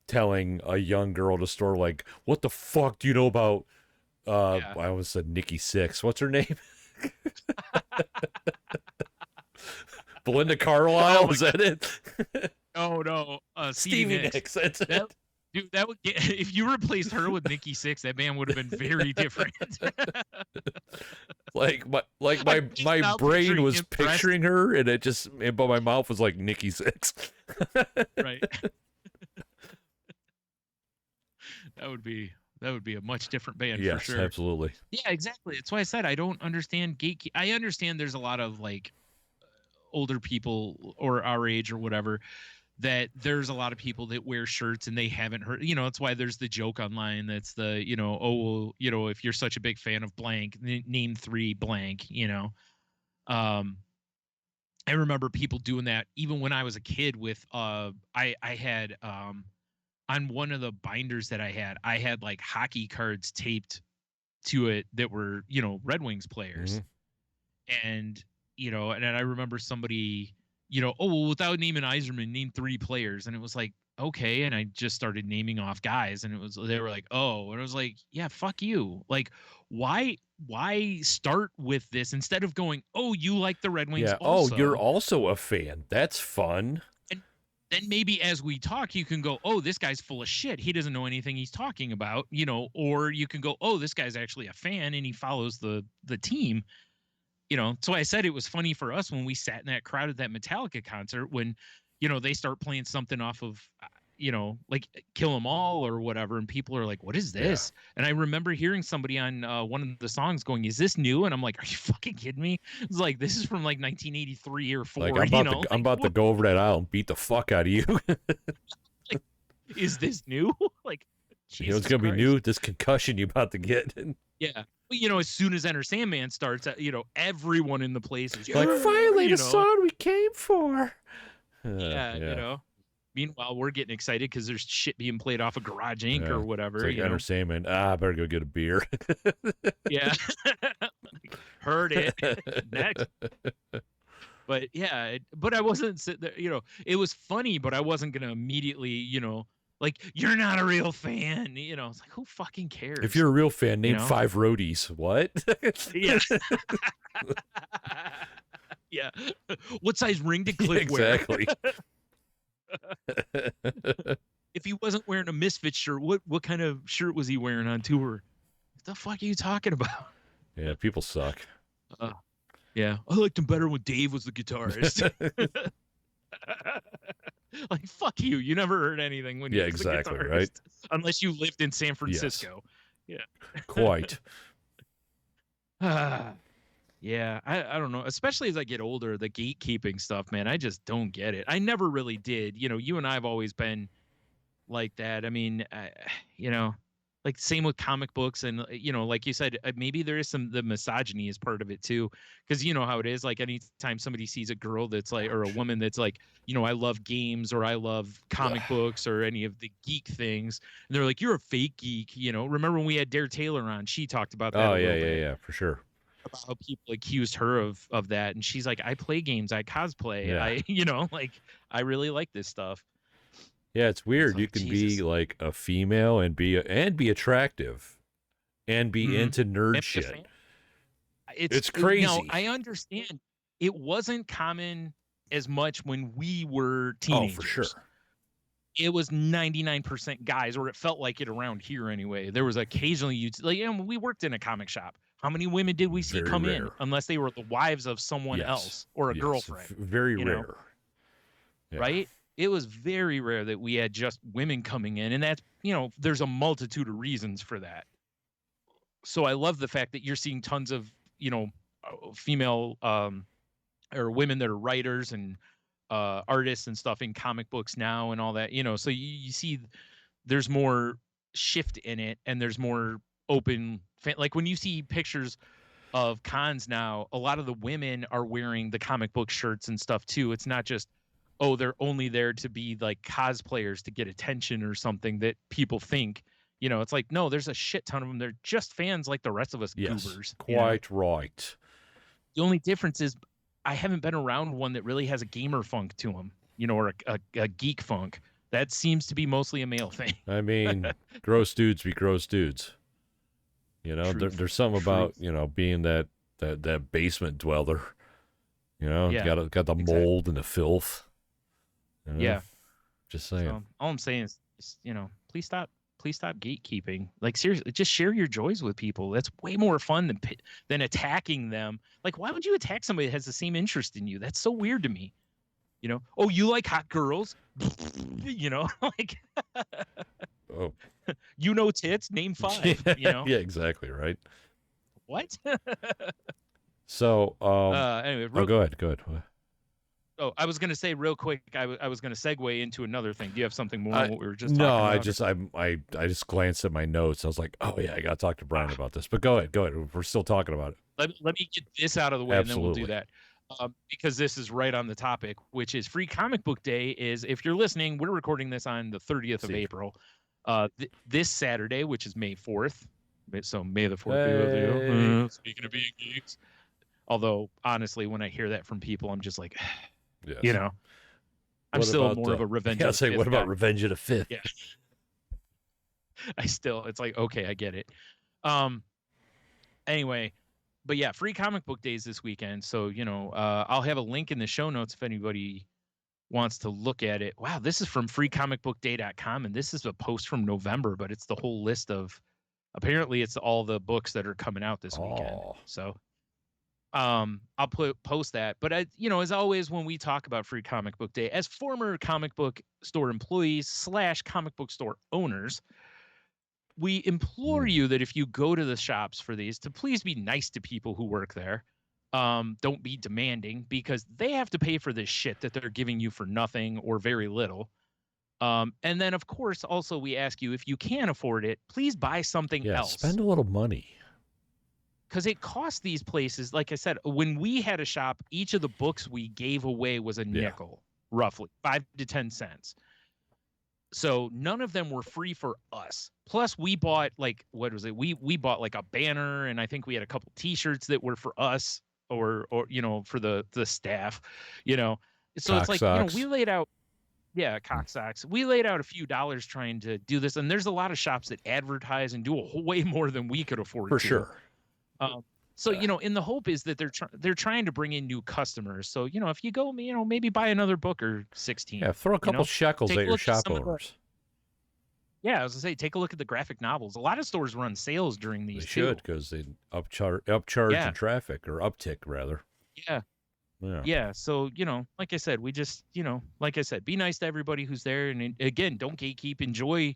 telling a young girl at a store like, "What the fuck do you know about?" I almost said Nikki Sixx. What's her name? Belinda Carlisle. Oh, is that it? no. Stevie Nicks. That's it. Dude, that would get, if you replaced her with Nikki Sixx, that man would have been very different. like my now brain picturing was him dressed- picturing her, and but my mouth was like Nikki Sixx. Right. That would be a much different band Yes, for sure. absolutely. Yeah, exactly. That's why I said I don't understand gatekeep. I understand there's a lot of like older people or our age or whatever that there's a lot of people that wear shirts and they haven't heard. That's why there's the joke online. That's the oh well, if you're such a big fan of blank, name 3 blank. I remember people doing that even when I was a kid. With I had on one of the binders that I had like hockey cards taped to it that were Red Wings players. And and then I remember somebody oh well, without naming Yzerman, name 3 players, and it was like, okay, and I just started naming off guys, and they were like, oh, and I was like, yeah, fuck you. Like, why start with this instead of going, oh, you like the Red Wings Yeah. also? Oh, you're also a fan. That's fun. then maybe as we talk, you can go, oh, this guy's full of shit. He doesn't know anything he's talking about, you know, or you can go, oh, this guy's actually a fan and he follows the team. You know, so I said it was funny for us when we sat in that crowd at that Metallica concert when, you know, they start playing something off of, you know, like Kill 'Em All or whatever, and people are like, "What is this?" And I remember hearing somebody on one of the songs going, "Is this new?" And I'm like, "Are you fucking kidding me?" It's like this is from like 1983 or four. Like You know, I'm like, about to go over that aisle and beat the fuck out of you. like, is this new? Like, You know, it's Jesus gonna be Christ. new. This concussion you about to get. Yeah. But, you know, as soon as Enter Sandman starts, you know, everyone in the place is Like finally you the know, song we came for. yeah, you know. Meanwhile, we're getting excited because there's shit being played off of Garage Inc. or whatever. It's like you know? Sandman. I better go get a beer. Yeah. Heard it. Next. But yeah, but I wasn't sitting there, you know, it was funny, but I wasn't going to immediately, you know, like, you're not a real fan. You know, it's like, who fucking cares? If you're a real fan, name know? 5 roadies. What? Yeah. Yeah. What size ring did Cliff wear? Exactly. If he wasn't wearing a Misfit shirt, what kind of shirt was he wearing on tour? What the fuck are you talking about? Yeah, people suck. Yeah, I liked him better when Dave was the guitarist. Like, fuck you. You never heard anything when he was exactly, the guitarist. Right? Unless you lived in San Francisco. Yes. Yeah. Quite. Yeah, I don't know. Especially as I get older, the gatekeeping stuff, man, I just don't get it. I never really did. You know, you and I have always been like that. I mean, you know, like same with comic books, and you know, like you said, maybe there is the misogyny is part of it too, because you know how it is. Like anytime somebody sees a girl that's like, or a woman that's like, you know, I love games or I love comic books or any of the geek things, and they're like, you're a fake geek. You know, remember when we had Dare Taylor on? She talked about that. Oh a little bit. Yeah, for sure. About how people accused her of that, and she's like, I play games, I cosplay, I you know, like I really like this stuff. Yeah, it's weird. Like, you can Jesus. be like a female and be attractive and be into nerd shit. It's crazy. Now, I understand it wasn't common as much when we were teenagers. Oh, for sure. It was 99% guys, or it felt like it around here anyway. There was occasionally like, you know, we worked in a comic shop. How many women did we see come in unless they were the wives of someone else or a girlfriend? Very rare. Yeah. Right? It was very rare that we had just women coming in, and that's, you know, there's a multitude of reasons for that. So I love the fact that you're seeing tons of, you know, female or women that are writers and artists and stuff in comic books now and all that, you know, so you see there's more shift in it, and there's more open like when you see pictures of cons now, a lot of the women are wearing the comic book shirts and stuff too. It's not just, oh, they're only there to be like cosplayers to get attention or something that people think. You know, it's like, no, there's a shit ton of them. They're just fans like the rest of us goobers. Quite right. The only difference is I haven't been around one that really has a gamer funk to them, you know, or a geek funk. That seems to be mostly a male thing. I mean, gross dudes be gross dudes. You know, there's something about, you know, being that basement dweller. You know, got the mold and the filth. You know? Yeah. Just saying. So, all I'm saying is, you know, please stop gatekeeping. Like, seriously, just share your joys with people. That's way more fun than attacking them. Like, why would you attack somebody that has the same interest in you? That's so weird to me. You know, oh, you like hot girls? You know, like, oh, you know, tits, name 5, you know? Yeah, exactly. Right. What? So, anyway, go ahead. Oh, I was going to say real quick, I was going to segue into another thing. Do you have something more on what we were just talking about? I just glanced at my notes. I was like, oh yeah, I got to talk to Brian about this. But go ahead. We're still talking about it. Let me get this out of the way. Absolutely. And then we'll do that. Because this is right on the topic, which is Free Comic Book Day. Is, if you're listening, we're recording this on the 30th of April. This Saturday, which is May 4th. So May the 4th be with you. Speaking of being geeks. Although, honestly, when I hear that from people, I'm just like, yes. You know, I'm still more of a Revenge of the 5th. What about guy. Revenge of the 5th? Yeah. It's like, okay, I get it. Anyway, but yeah, Free Comic Book Days this weekend. So, you know, I'll have a link in the show notes if anybody wants to look at it, wow, this is from freecomicbookday.com, and this is a post from November, but it's the whole list of, apparently it's all the books that are coming out this weekend. So I'll post that. But as always, when we talk about Free Comic Book Day, as former comic book store employees / comic book store owners, we implore you that if you go to the shops for these, to please be nice to people who work there. Don't be demanding, because they have to pay for this shit that they're giving you for nothing or very little. And then, of course, also we ask you, if you can afford it, please buy something else. Spend a little money. Because it costs these places, like I said, when we had a shop, each of the books we gave away was a nickel, roughly 5 to 10 cents. So none of them were free for us. Plus, we bought, like, what was it? We bought like a banner, and I think we had a couple T-shirts that were for us, or for the staff, So Cock it's like, socks. we laid out, cock socks. We laid out a few dollars trying to do this, and there's a lot of shops that advertise and do a whole way more than we could afford. For sure. So in the hope is that they're trying to bring in new customers. So if you go, maybe buy another book or 16. Yeah, throw a couple shekels at your shop owners. I was gonna say, take a look at the graphic novels. A lot of stores run sales during these. They should, because they upcharge in traffic, or uptick rather. Yeah. So like I said, we just be nice to everybody who's there, and again, don't gatekeep. Enjoy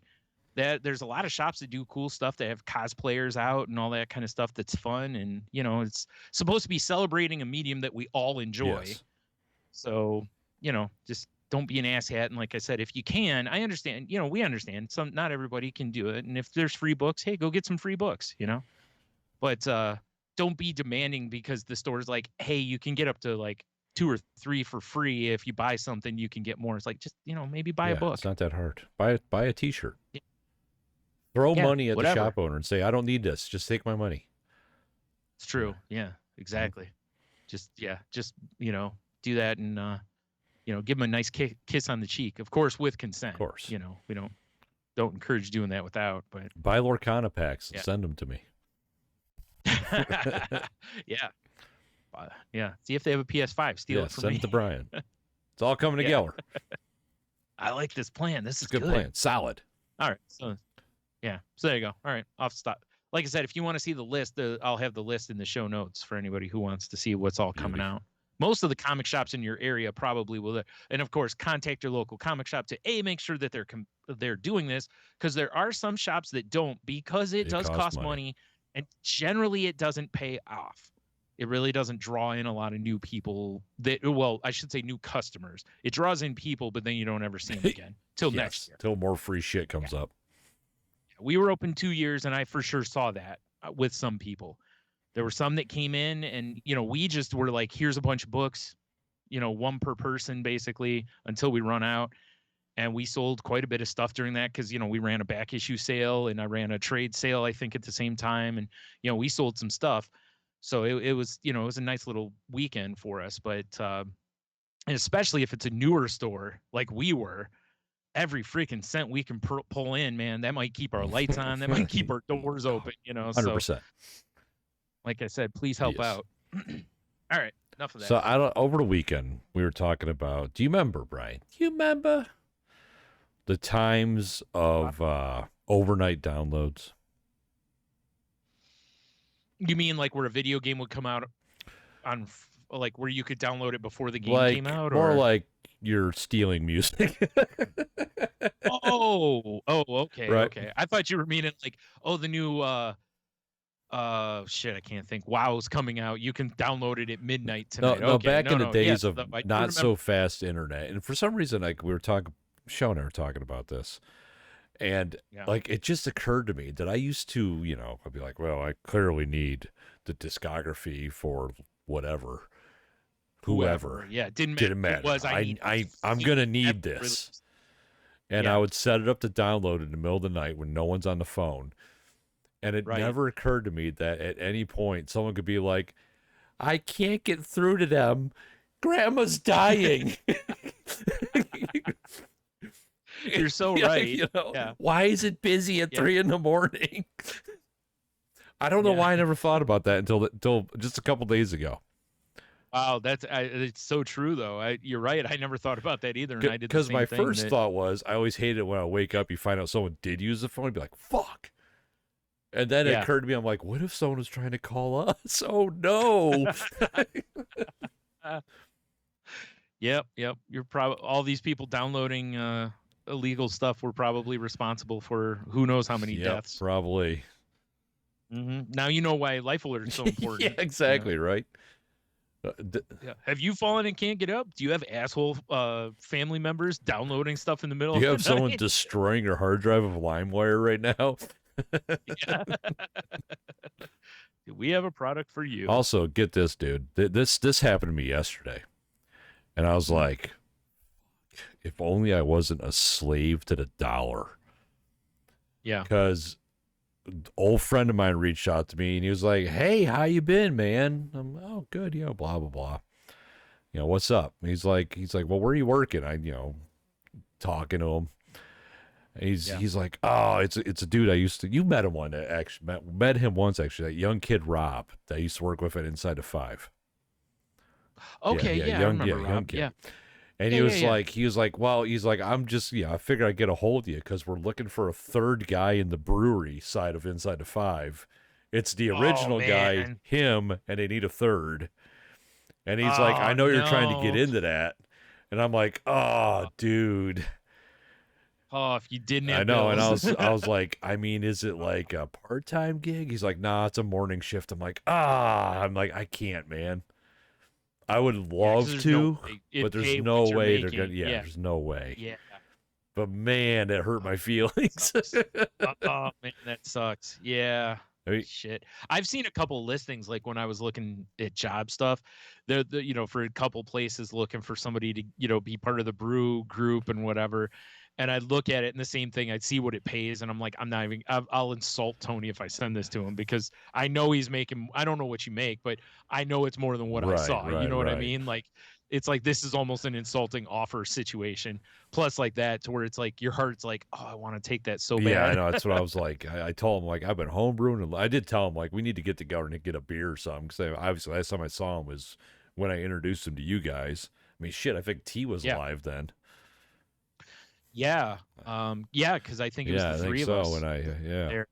that. There's a lot of shops that do cool stuff, that have cosplayers out and all that kind of stuff that's fun, and it's supposed to be celebrating a medium that we all enjoy. Yes. So just don't be an asshat. And like I said, if you can, I understand, we understand not everybody can do it, and if there's free books, hey, go get some free books, but don't be demanding, because the store's like, hey, you can get up to like 2 or 3 for free. If you buy something, you can get more. It's like, just maybe buy a book. It's not that hard. Buy a T-shirt. Throw money at the shop owner and say, I don't need this, just take my money. It's true. Yeah, exactly. Just do that, and give them a nice kiss on the cheek, of course, with consent. Of course. We don't encourage doing that without, but buy Lorcana packs and send them to me. See if they have a PS5. Steal it from me. Send it to Brian. It's all coming together. I like this plan. This is a good plan. Solid. All right. So there you go. All right. Off stop. Like I said, if you want to see the list, I'll have the list in the show notes for anybody who wants to see what's all coming out. Most of the comic shops in your area probably will. And of course, contact your local comic shop to make sure that they're doing this, because there are some shops that don't, because it does cost money, and generally it doesn't pay off. It really doesn't draw in a lot of new people I should say new customers. It draws in people, but then you don't ever see them again till next year. Till more free shit comes up. We were open 2 years, and I for sure saw that with some people. There were some that came in, and we just were like, here's a bunch of books, one per person basically, until we run out. And we sold quite a bit of stuff during that, because we ran a back issue sale, and I ran a trade sale, I think, at the same time, and we sold some stuff. So it was it was a nice little weekend for us. But and especially if it's a newer store like we were, every freaking cent we can pull in, man, that might keep our lights on, that might keep our doors open, 100%. So, like I said, please help out. All right, enough of that. So over the weekend we were talking about, do you remember, Brian? Do you remember the times of overnight downloads? You mean like where a video game would come out on, like, where you could download it before the game came out? More like you're stealing music. Okay. Right. Okay. I thought you were meaning like, the new shit, I can't think. WoW's coming out. You can download it at midnight tonight. No, back in the days of not so fast internet. And for some reason, like Sean and I were talking about this. And like, it just occurred to me that I used to, I'd be like, well, I clearly need the discography for whoever. Yeah, it didn't matter. It was, I'm going to need this. And I would set it up to download in the middle of the night when no one's on the phone. And it never occurred to me that at any point someone could be like, I can't get through to them. Grandma's dying. You're so right. Why is it busy at 3 a.m? I don't know why I never thought about that until just a couple days ago. Wow, it's so true though. You're right. I never thought about that either, and I did the Because same my thing. first thought was, I always hated it when I wake up, you find out someone did use the phone, you'd be like, fuck. And then it Yeah. occurred to me, I'm like, what if someone was trying to call us? Oh, no. Yep. You're probably all these people downloading illegal stuff were probably responsible for who knows how many Yep, deaths. probably. Now you know why life alert is so important. Yeah, exactly, right? Yeah. Have you fallen and can't get up? Do you have asshole family members downloading stuff in the middle Do you of have the someone night? destroying your hard drive of LimeWire right now? Yeah. We have a product for you. Also, get this, dude. This happened to me yesterday. And I was like, if only I wasn't a slave to the dollar. Yeah. Because an old friend of mine reached out to me and he was like, hey, how you been, man? I'm, oh, good, blah, blah, blah. What's up? And he's like, well, where are you working? Talking to him. And he's like, oh, it's a dude you met him one actually met him once actually, that young kid Rob that I used to work with at Inside the Five. Okay, I remember Rob. Young kid. Yeah. And he was like, well, I'm just, I figured I'd get a hold of you because we're looking for a third guy in the brewery side of Inside the Five. It's the original guy, him, and they need a third. And he's like, I know you're trying to get into that. And I'm like, oh, dude. Oh, if you didn't have I know, bills. and I was like, I mean, is it like a part-time gig? He's like, nah, it's a morning shift. I'm like, I can't, man. I would love to, but there's no way they're gonna. Yeah, there's no way. Yeah. But man, it hurt my feelings. Oh man, that sucks. Yeah. I mean, Shit. I've seen a couple listings like when I was looking at job stuff. They're for a couple places looking for somebody to be part of the brew group and whatever. And I'd look at it and the same thing. I'd see what it pays, and I'm like, I'll insult Tony if I send this to him because I know he's making. I don't know what you make, but I know it's more than what I saw. You know what I mean? Like, it's like this is almost an insulting offer situation. Plus, like that to where it's like your heart's like, oh, I want to take that so bad. Yeah, I know. That's what I was like. I told him like I've been homebrewing, and I did tell him like we need to get together and get a beer or something. Because obviously last time I saw him was when I introduced him to you guys. I mean, shit, I think T was live then. Yeah. Because I think it was the three of us. And there.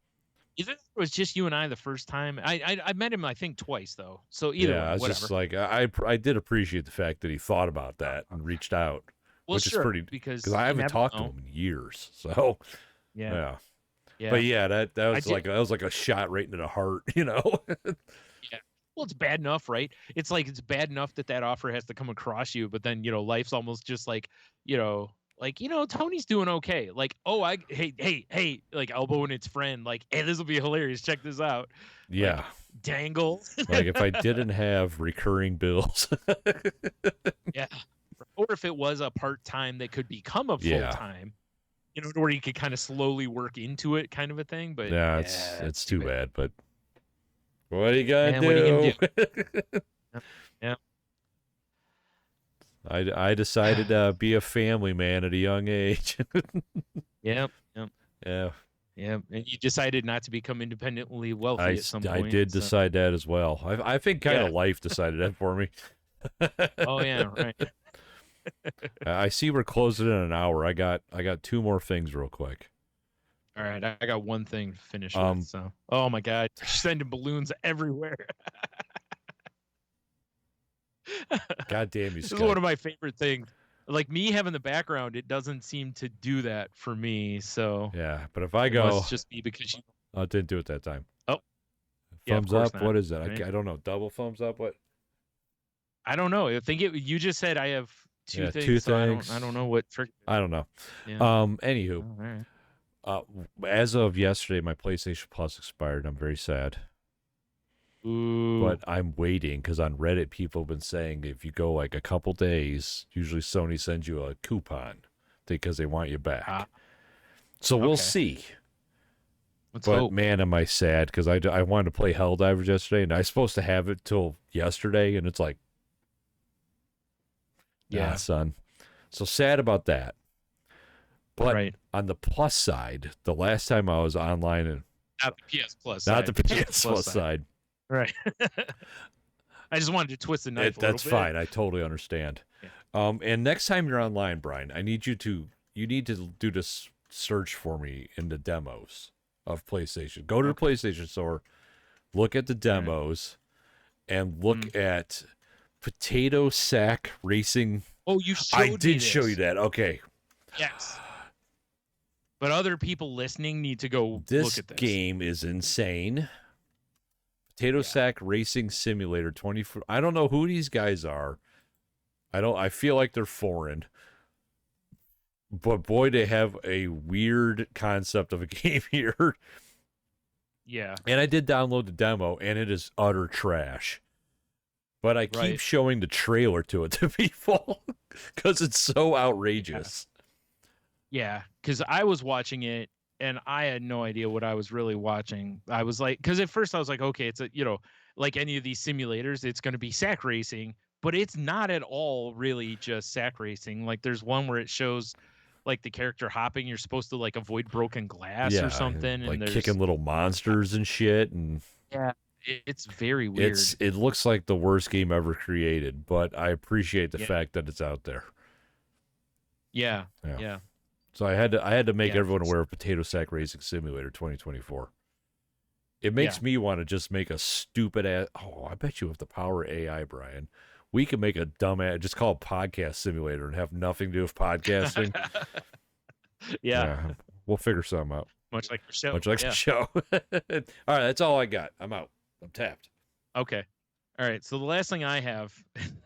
Either it was just you and I the first time. I met him I think twice though. So either way, I was whatever. just like I did appreciate the fact that he thought about that and reached out, which is pretty because I haven't talked to him in years. So yeah. But yeah, that was like a shot right into the heart, Yeah. Well, it's bad enough, right? It's like it's bad enough that offer has to come across you, but then life's almost just like Tony's doing okay. Like, oh, hey, like elbowing its friend, like, hey, this will be hilarious. Check this out. Yeah. Like, dangle. Like if I didn't have recurring bills. Yeah. Or if it was a part-time that could become a full-time, where you could kind of slowly work into it kind of a thing. But yeah, it's too bad. But what are you going to do? Yeah. I decided to be a family man at a young age. Yep. Yeah. And you decided not to become independently wealthy at some point. I did decide that as well. I think kind of life decided that for me. Oh yeah, right. I see we're closing in an hour. I got 2 more things real quick. All right, I got one thing to finish with. So, oh my God, they're sending balloons everywhere. God damn you, This is one of my favorite things. Like me having the background, it doesn't seem to do that for me. So yeah, but if I go, it must just be because you. I didn't do it that time. Oh, thumbs up. Not. What is that? Right? I don't know. Double thumbs up. What? I don't know. I think you just said I have two things. 2 so things. I don't know what. I don't know. Yeah. Anywho, as of yesterday, my PlayStation Plus expired. I'm very sad. Ooh. But I'm waiting because on Reddit, people have been saying if you go like a couple days, usually Sony sends you a coupon because they want you back. So we'll see. Let's hope. Man, am I sad because I wanted to play Helldivers yesterday, and I was supposed to have it till yesterday, and it's like, nah, son. So sad about that. But on the plus side, the last time I was online, and not the PS Plus, not the PS Plus side. Right. I just wanted to twist the knife a little That's bit. fine. I totally understand. Yeah. And next time you're online, Brian, I need you to do this search for me in the demos of PlayStation. Go to the PlayStation Store, look at the demos, and look at Potato Sack Racing. Oh, you showed me I did this. show you that. Okay. Yes. But other people listening need to go look at this. This game is insane. Potato Sack Racing Simulator 24. I don't know who these guys are. I feel like they're foreign. But boy, they have a weird concept of a game here. Yeah. And I did download the demo, and it is utter trash. But I keep showing the trailer to it to people because it's so outrageous. Yeah, because I was watching it, and I had no idea what I was really watching. I was like, because at first I was like, okay, it's like any of these simulators, it's going to be sack racing, but it's not at all really just sack racing. Like there's one where it shows like the character hopping. You're supposed to like avoid broken glass or something, like and there's kicking little monsters and shit. And it's very weird. It looks like the worst game ever created, but I appreciate the fact that it's out there. Yeah. So I had to make everyone aware of Potato Sack Racing Simulator 2024. It makes me want to just make a stupid ass. Oh, I bet you with the power of AI, Brian, we could make a dumb ass, just call it Podcast Simulator and have nothing to do with podcasting. We'll figure something out. Much like the show. The show. All right, that's all I got. I'm out. I'm tapped. Okay. All right. So the last thing I have,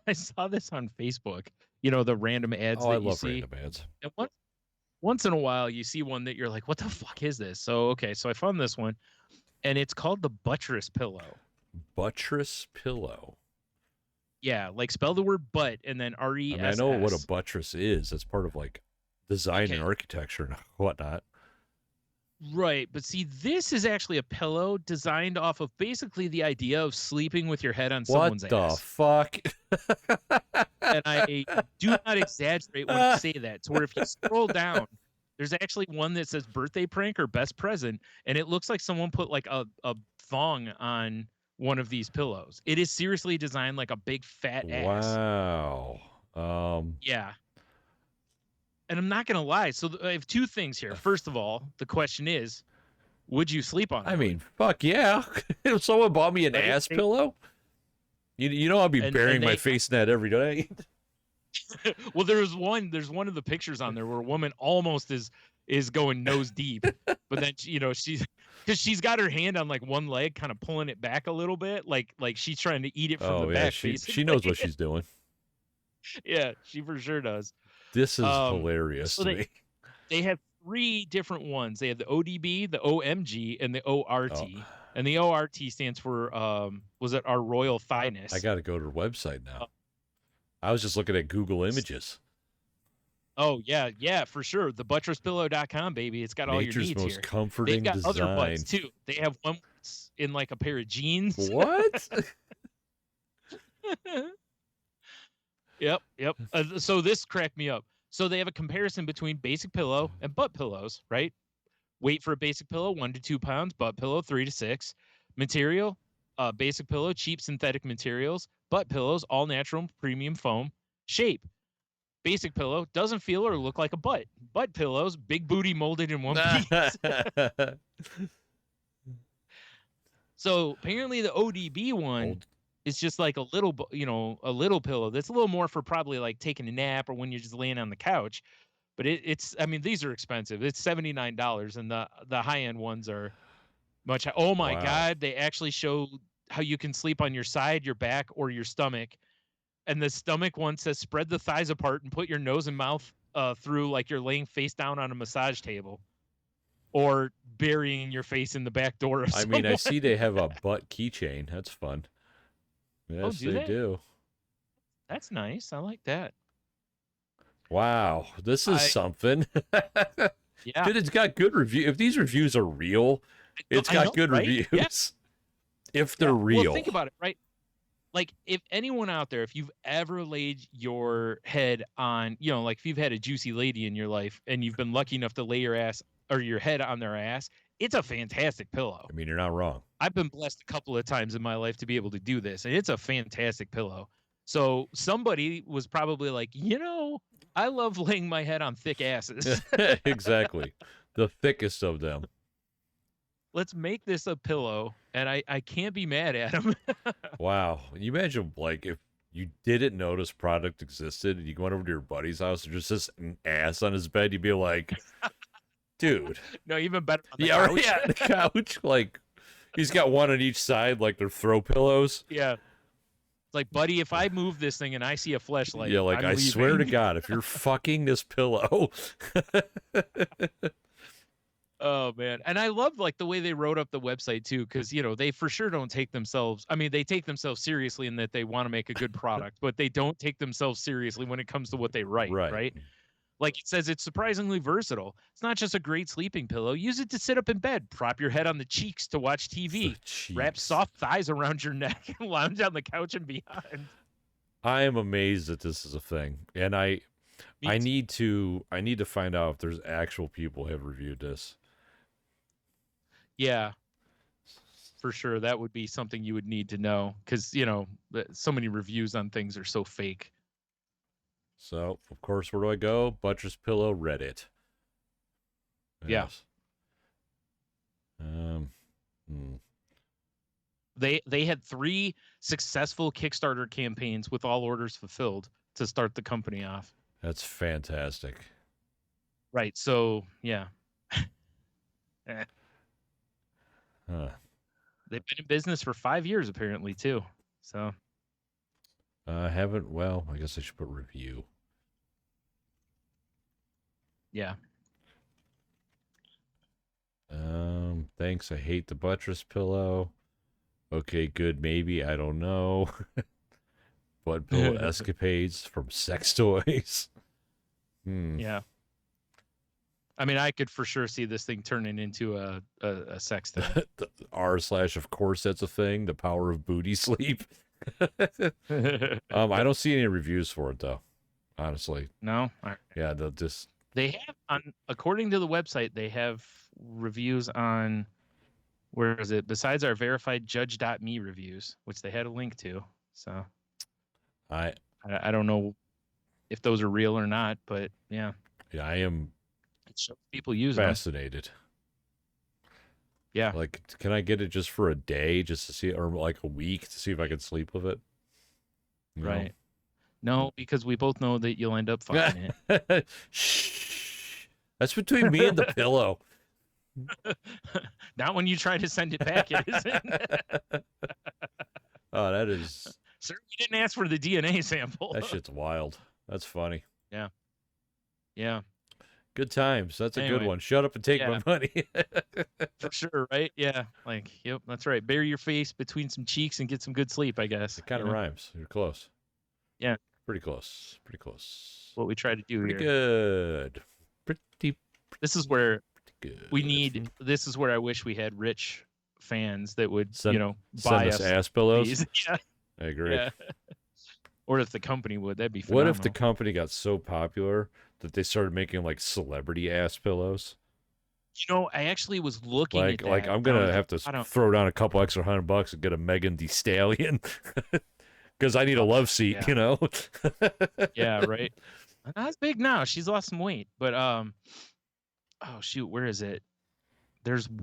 I saw this on Facebook. You know, the random ads that you see. Random ads. And once in a while, you see one that you're like, what the fuck is this? So, okay. So I found this one, and it's called the Buttress Pillow. Buttress Pillow. Yeah. Like spell the word butt and then R-E-S-S. I know what a buttress is. That's part of like design and architecture and whatnot. Right. But see, this is actually a pillow designed off of basically the idea of sleeping with your head on someone's ass. What the fuck? And I do not exaggerate when I say that. To where if you scroll down, there's actually one that says birthday prank or best present, and it looks like someone put like a thong on one of these pillows. It is seriously designed like a big fat ass. Wow. Yeah. And I'm not going to lie. So I have two things here. First of all, the question is, would you sleep on it? I mean, fuck yeah. If someone bought me an ass pillow, you know I'll be burying my face in that every day. Well, there's one of the pictures on there where a woman almost is going nose deep, but then because she's got her hand on like one leg, kind of pulling it back a little bit, like she's trying to eat it from the back. She knows what she's doing. Yeah, she for sure does. This is hilarious to me. They have three different ones. They have the ODB, the OMG, and the ORT. And the ORT stands for was it Our Royal Fineness? I got to go to her website now. I was just looking at Google Images. Oh yeah, for sure. The ButtressPillow.com, baby. It's got all your needs most here. Comforting They've got design. other butts too. They have one in like a pair of jeans. What? Yep. So this cracked me up. So they have a comparison between basic pillow and butt pillows, right? Weight for a basic pillow, 1 to 2 pounds. Butt pillow, 3 to 6. Material, basic pillow, cheap synthetic materials. Butt pillows, all natural premium foam. Shape, basic pillow, doesn't feel or look like a butt. Butt pillows, big booty molded in one piece. So apparently the ODB one is just like a little pillow that's a little more for probably like taking a nap or when you're just laying on the couch. But it's I mean, these are expensive. It's $79, and the high end ones are much. Oh my God, they actually show how you can sleep on your side, your back, or your stomach. And the stomach one says spread the thighs apart and put your nose and mouth through like you're laying face down on a massage table, or burying your face in the back door of someone. I mean, I see they have a butt keychain. That's fun. Yes, do they do. That's nice. I like that. Wow, this is something. Yeah, dude, it's got good reviews. If these reviews are real, it's got good reviews. Yeah. If they're real. Well, think about it, right? Like, if anyone out there, if you've ever laid your head on, like if you've had a juicy lady in your life and you've been lucky enough to lay your ass or your head on their ass, It's a fantastic pillow. I mean, you're not wrong. I've been blessed a couple of times in my life to be able to do this, and it's a fantastic pillow. So somebody was probably like, I love laying my head on thick asses. Exactly. The thickest of them. Let's make this a pillow, and I can't be mad at him. Wow. You imagine, like, if you didn't notice product existed and you went over to your buddy's house and just an ass on his bed, you'd be like, dude. No, even better on the Yeah, couch. yeah, the couch. Like, he's got one on each side, like they're throw pillows. Yeah. It's like, buddy, if I move this thing and I see a fleshlight, Yeah, like, I'm I leaving. swear to God, if you're fucking this pillow. Oh man. And I love like the way they wrote up the website too, because they for sure don't take themselves. I mean, they take themselves seriously in that they want to make a good product, but they don't take themselves seriously when it comes to what they write, right? Like it says, it's surprisingly versatile. It's not just a great sleeping pillow. Use it to sit up in bed, prop your head on the cheeks to watch TV, wrap soft thighs around your neck, and lounge on the couch and beyond. I am amazed that this is a thing, and I need to find out if there's actual people who have reviewed this. Yeah, for sure. That would be something you would need to know because, so many reviews on things are so fake. So, of course, where do I go? Buttress Pillow, Reddit. Yes. Yeah. They had 3 successful Kickstarter campaigns with all orders fulfilled to start the company off. That's fantastic. Right. So, yeah. Huh. They've been in business for 5 years, apparently, too. So. Haven't. Well, I guess I should put review. Yeah. Thanks. I hate the Buttress Pillow. Okay, good. Maybe. I don't know. Butt pillow escapades from sex toys. Yeah. I mean, I could for sure see this thing turning into a sex thing. R/ of course that's a thing. The power of booty sleep. I don't see any reviews for it though. Honestly. No. Yeah, they'll just. They have according to the website, they have reviews on. Where is it? Besides our verified judge.me reviews, which they had a link to. So. I don't know if those are real or not, but yeah. Yeah, I am. It shows people use fascinated. them. Yeah. Like, can I get it just for a day, just to see, or like a week to see if I can sleep with it? Right. No, because we both know that you'll end up fucking it. Shh. That's between me and the pillow. Not when you try to send it back, it isn't. Oh, that is. Sir, you didn't ask for the DNA sample. That shit's wild. That's funny. Yeah. Yeah. Good times. That's a good one. Shut up and take my money. For sure, right? Yeah. Like, yep, that's right. Bury your face between some cheeks and get some good sleep, I guess. It kind of rhymes. You're close. Yeah. Pretty close. Pretty close. What we try to do Pretty here. Good. Pretty This is where good. we need, this is where I wish we had rich fans that would, buy send us ass pillows. These. Yeah. I agree. Yeah. Or if the company would, that'd be phenomenal. What if the company got so popular that they started making like celebrity ass pillows? I actually was looking at that. Like I'm gonna have to throw down a couple extra $100 and get a Megan Thee Stallion because I need a love seat, Yeah, right. Not as big now. She's lost some weight, but oh shoot, where is it?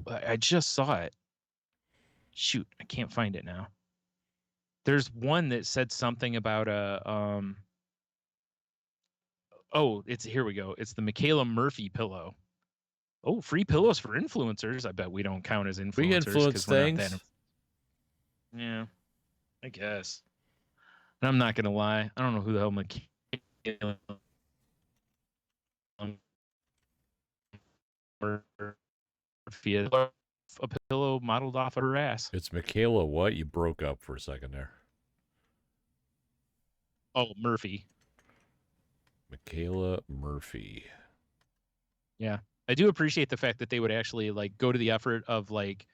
I just saw it. Shoot, I can't find it now. There's one that said something about here we go. It's the Michaela Murphy pillow. Oh, free pillows for influencers. I bet we don't count as influencers. Free influence things. Yeah, I guess. And I'm not gonna lie. I don't know who the hell Michaela Murphy is. A pillow modeled off of her ass. It's Michaela what? You broke up for a second there. Oh, Murphy. Michaela Murphy. Yeah. I do appreciate the fact that they would actually like go to the effort of like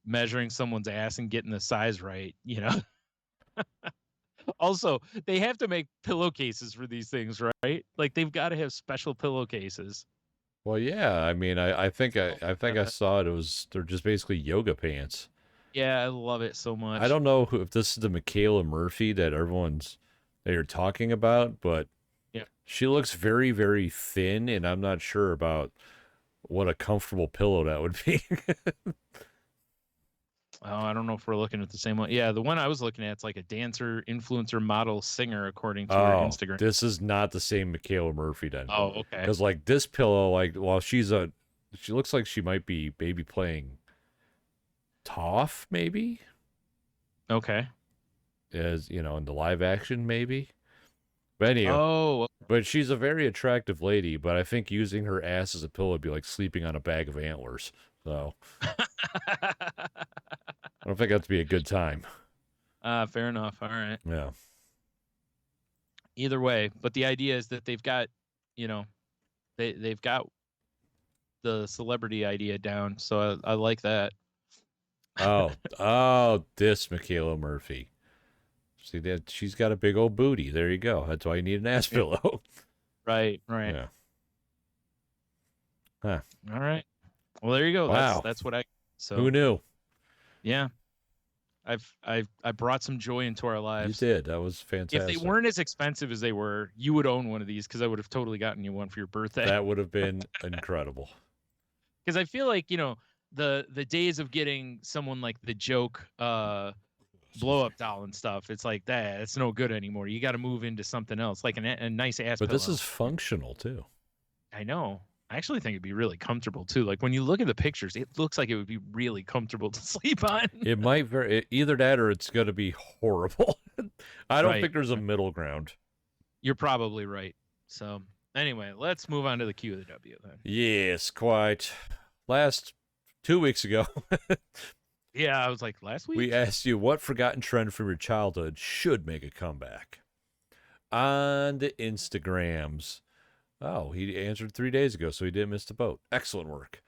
measuring someone's ass and getting the size right, Also, they have to make pillowcases for these things, right? Like they've got to have special pillowcases. Well, yeah. I mean, I think I saw it. It was they're just basically yoga pants. Yeah, I love it so I much. don't know if this is the Michaela Murphy that you're talking about, but Yeah. she looks very, very thin, and I'm not sure about what a comfortable pillow that would be. Oh, I don't know if we're looking at the same one. Yeah, the one I was looking at is like a dancer, influencer, model, singer, according to her Oh, Instagram. this is not the same Michaela Murphy then. Oh, okay. Because like this pillow, like while she looks like she might be maybe playing Toph, maybe Okay. as in the live action, maybe. But anyway, Oh, but she's a very attractive lady. But I think using her ass as a pillow would be like sleeping on a bag of antlers. So I don't think that'd be a good time. fair enough. All right. Yeah. Either way, but the idea is that they've got, you know, they've got the celebrity idea down. So I like that. Oh, this Michaela Murphy. See that she's got a big old booty. There you go. That's why you need an ass pillow. Right. Right. Yeah. Huh. All right. Well, there you go. Wow. That's what I. So Who knew? yeah, I brought some joy into our You lives. did. That was fantastic. If they weren't as expensive as they were, you would own one of these because I would have totally gotten you one for your birthday. That would have been incredible. Because I feel like the days of getting someone like the joke blow up doll and stuff, it's like that. It's no good anymore. You got to move into something else, like a nice ass. But pillow. this is functional too. I know. I actually think it'd be really comfortable too. Like when you look at the pictures, it looks like it would be really comfortable to sleep on. It might either that or it's going to be horrible. I don't Right. think there's a middle ground. You're probably right. So anyway, let's move on to the Q of the W then. Yes, quite. Last 2 weeks ago, Yeah, I was like last week. we asked you what forgotten trend from your childhood should make a comeback. On the Instagrams. Oh, he answered 3 days ago, so he didn't miss the boat. Excellent work.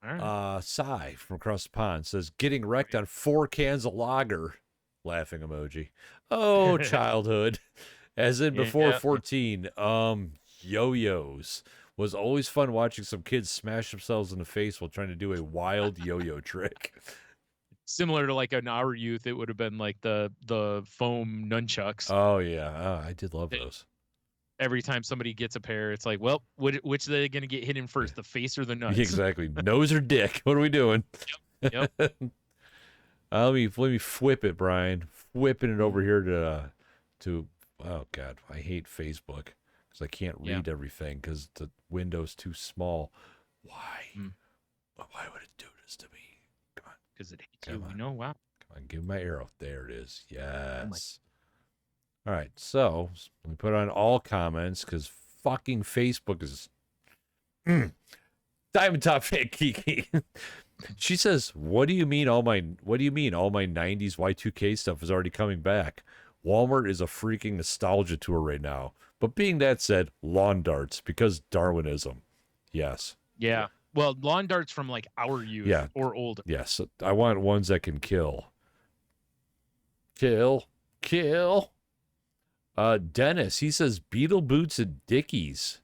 All right. Cy from across the pond says, getting wrecked on 4 cans of lager. Laughing emoji. Oh, childhood. As in before Yeah. 14, yo-yos. Was always fun watching some kids smash themselves in the face while trying to do a wild yo-yo trick. Similar to like in our youth, it would have been like the foam nunchucks. Oh, yeah. Oh, I did love those. Every time somebody gets a pair, it's like, well, which are they going to get hit in first, the face or the nuts? Exactly. Nose or dick? What are we doing? Yep. Let me whip it, Brian. Whipping it over here to oh god, I hate Facebook because I can't read everything because the window's too small. Why? Why would it do this to me? Come on. Because it hates you. You know, wow. Come on, give me my arrow. There it is. Yes. All right, so let me put on all comments because fucking Facebook is Diamond Top Fan Kiki. She says, what do you mean all my 90s Y2K stuff is already coming back? Walmart is a freaking nostalgia tour right now. But being that said, lawn darts because Darwinism. Yes. Yeah. Well, lawn darts from like our youth or older. Yes. I want ones that can kill. Kill. Dennis, he says Beetle boots and Dickies.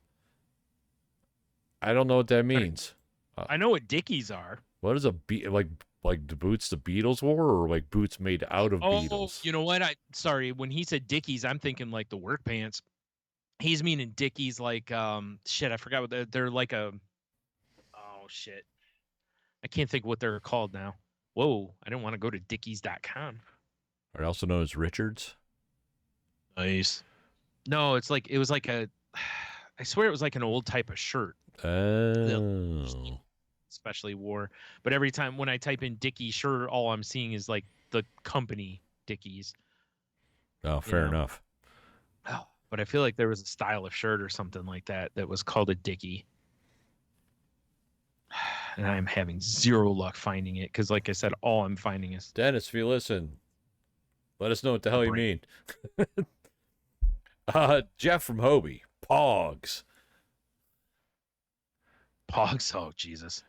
I don't know what that means. I know what Dickies are. What is like the boots the Beatles wore, or like boots made out of Beatles? You know what? Sorry, when he said Dickies, I'm thinking like the work pants. He's meaning Dickies like shit, I forgot what they're like a shit. I can't think what they're called now. Whoa, I didn't want to go to dickies.com. Are also known as Richards? Nice. No, it was like I swear it was like an old type of shirt. Oh. Especially wore. But every time when I type in Dickie shirt, all I'm seeing is like the company Dickies. Oh, fair enough. Oh, but I feel like there was a style of shirt or something like that was called a Dickie. And I'm having zero luck finding it because, like I said, all I'm finding is Dennis, if you listen, let us know what the hell you mean. Jeff from Hobie, Pogs. Pogs. Oh, Jesus.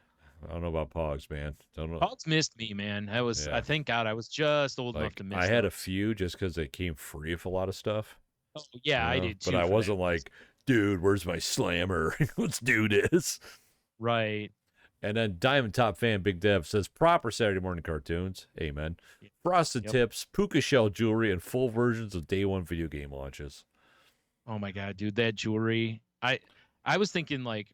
I don't know about Pogs, man. Don't know. Pogs missed me, man. I thank God I was just old enough to miss I had them. a few just because they came free with a lot of stuff. Oh, yeah, I did too. But I wasn't like, dude, where's my slammer? Let's do this. Right. And then Diamond Top Fan Big Dev says proper Saturday morning cartoons. Amen. Frosted Yep. tips, puka shell jewelry, and full versions of day one video game launches. Oh my god, dude, that jewelry. I was thinking like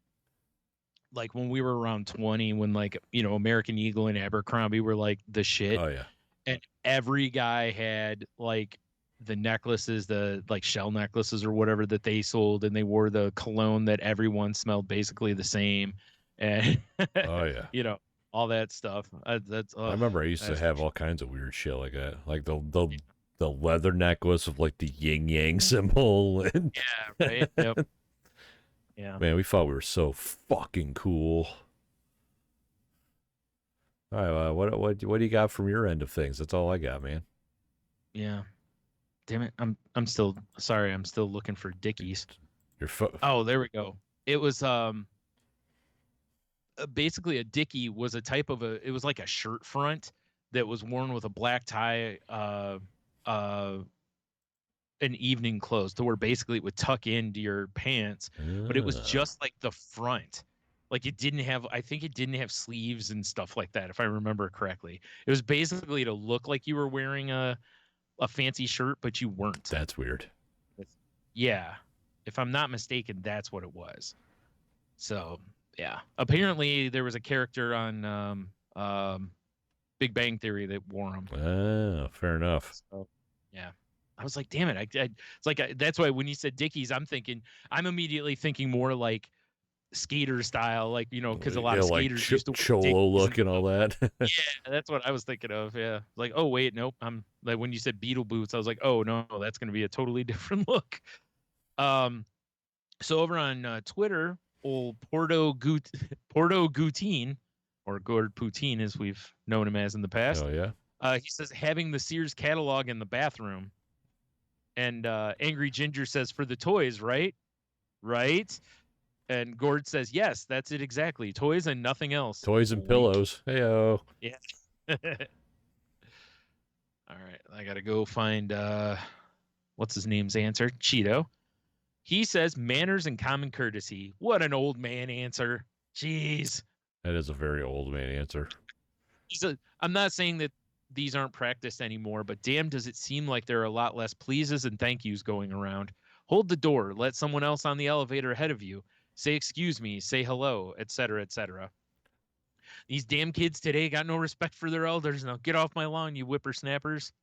when we were around 20, when like, you know, American Eagle and Abercrombie were like the shit, Oh yeah. and every guy had like the necklaces, the like shell necklaces or whatever that they sold, and they wore the cologne that everyone smelled basically the same, and Oh yeah. you know, all that stuff. That's I remember I used to that's have all kinds of weird shit like that. Like the leather necklace with like the yin yang symbol and yeah, right. Yep. Yeah. man, we thought we were so fucking cool. All right, what do you got from your end of things? That's all I got, man. Yeah. Damn it. I'm still sorry. I'm still looking for Dickies. Your Oh, there we go. It was basically a Dickie was a type of it was like a shirt front that was worn with a black tie, an evening clothes, to where basically it would tuck into your pants, but it was just like the front. Like it didn't have, I think it didn't have sleeves and stuff like that, if I remember correctly. It was basically to look like you were wearing a fancy shirt, but you weren't. That's weird. Yeah. If I'm not mistaken, that's what it was. So yeah. Apparently there was a character on Big Bang Theory that wore them. Ah, fair enough. So, yeah. I was like, damn it. It's like, that's why when you said Dickies, I'm immediately thinking more like skater style, like, you know, because a lot of like skaters used to wear cholo Dickies look and all that. yeah, that's what I was thinking of. Yeah. Like, oh wait, nope. I'm like when you said Beetle boots, I was like, oh no, that's gonna be a totally different look. So over on Twitter, old Porto Gutine, or Gord Poutine as we've known him as in the past. Oh yeah. He says having the Sears catalog in the bathroom. And Angry Ginger says for the toys, right? Right? And Gord says, yes, that's it exactly. Toys and nothing else. Toys and Wink. pillows. Heyo. Yeah. All right. I got to go find what's his name's answer? Cheeto. He says manners and common courtesy. What an old man answer. Jeez. That is a very old man answer. I'm not saying that these aren't practiced anymore, but damn, does it seem like there are a lot less pleases and thank yous going around. Hold the door. Let someone else on the elevator ahead of you. Say excuse me. Say hello, etc., etc. These damn kids today got no respect for their elders. Now get off my lawn, you whippersnappers.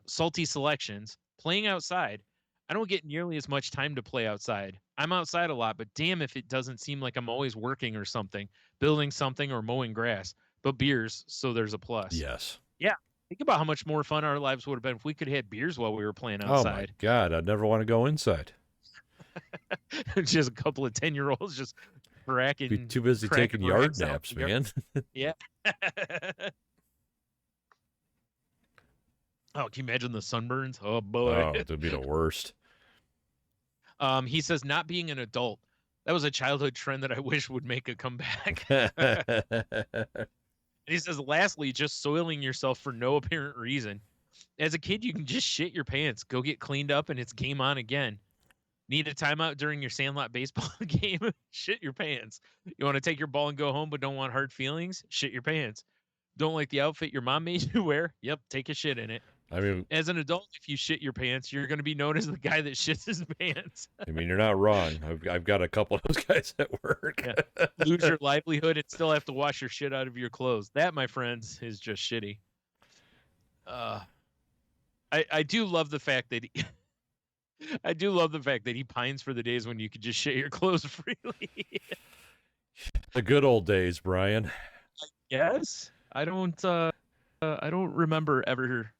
Salty selections. Playing outside. I don't get nearly as much time to play outside. I'm outside a lot, but damn if it doesn't seem like I'm always working or something, building something or mowing grass. But beers, so there's a plus. Yes. Yeah. Think about how much more fun our lives would have been if we could have had beers while we were playing outside. Oh my God, I'd never want to go inside. Just a couple of 10-year-olds just cracking. Be too busy taking yard naps, man. Yeah. Oh, can you imagine the sunburns? Oh boy. Oh, that'd be the worst. He says not being an adult. That was a childhood trend that I wish would make a comeback. And he says, lastly, just soiling yourself for no apparent reason. As a kid, you can just shit your pants, go get cleaned up, and it's game on again. Need a timeout during your Sandlot baseball game? Shit your pants. You want to take your ball and go home but don't want hard feelings? Shit your pants. Don't like the outfit your mom made you wear? Yep, take a shit in it. I mean, as an adult, if you shit your pants, you're going to be known as the guy that shits his pants. I mean, you're not wrong. I've got a couple of those guys at work. Yeah. Lose your livelihood and still have to wash your shit out of your clothes. That, my friends, is just shitty. I do love the fact that he pines for the days when you could just shit your clothes freely. The good old days, Brian. Yes, I don't remember ever,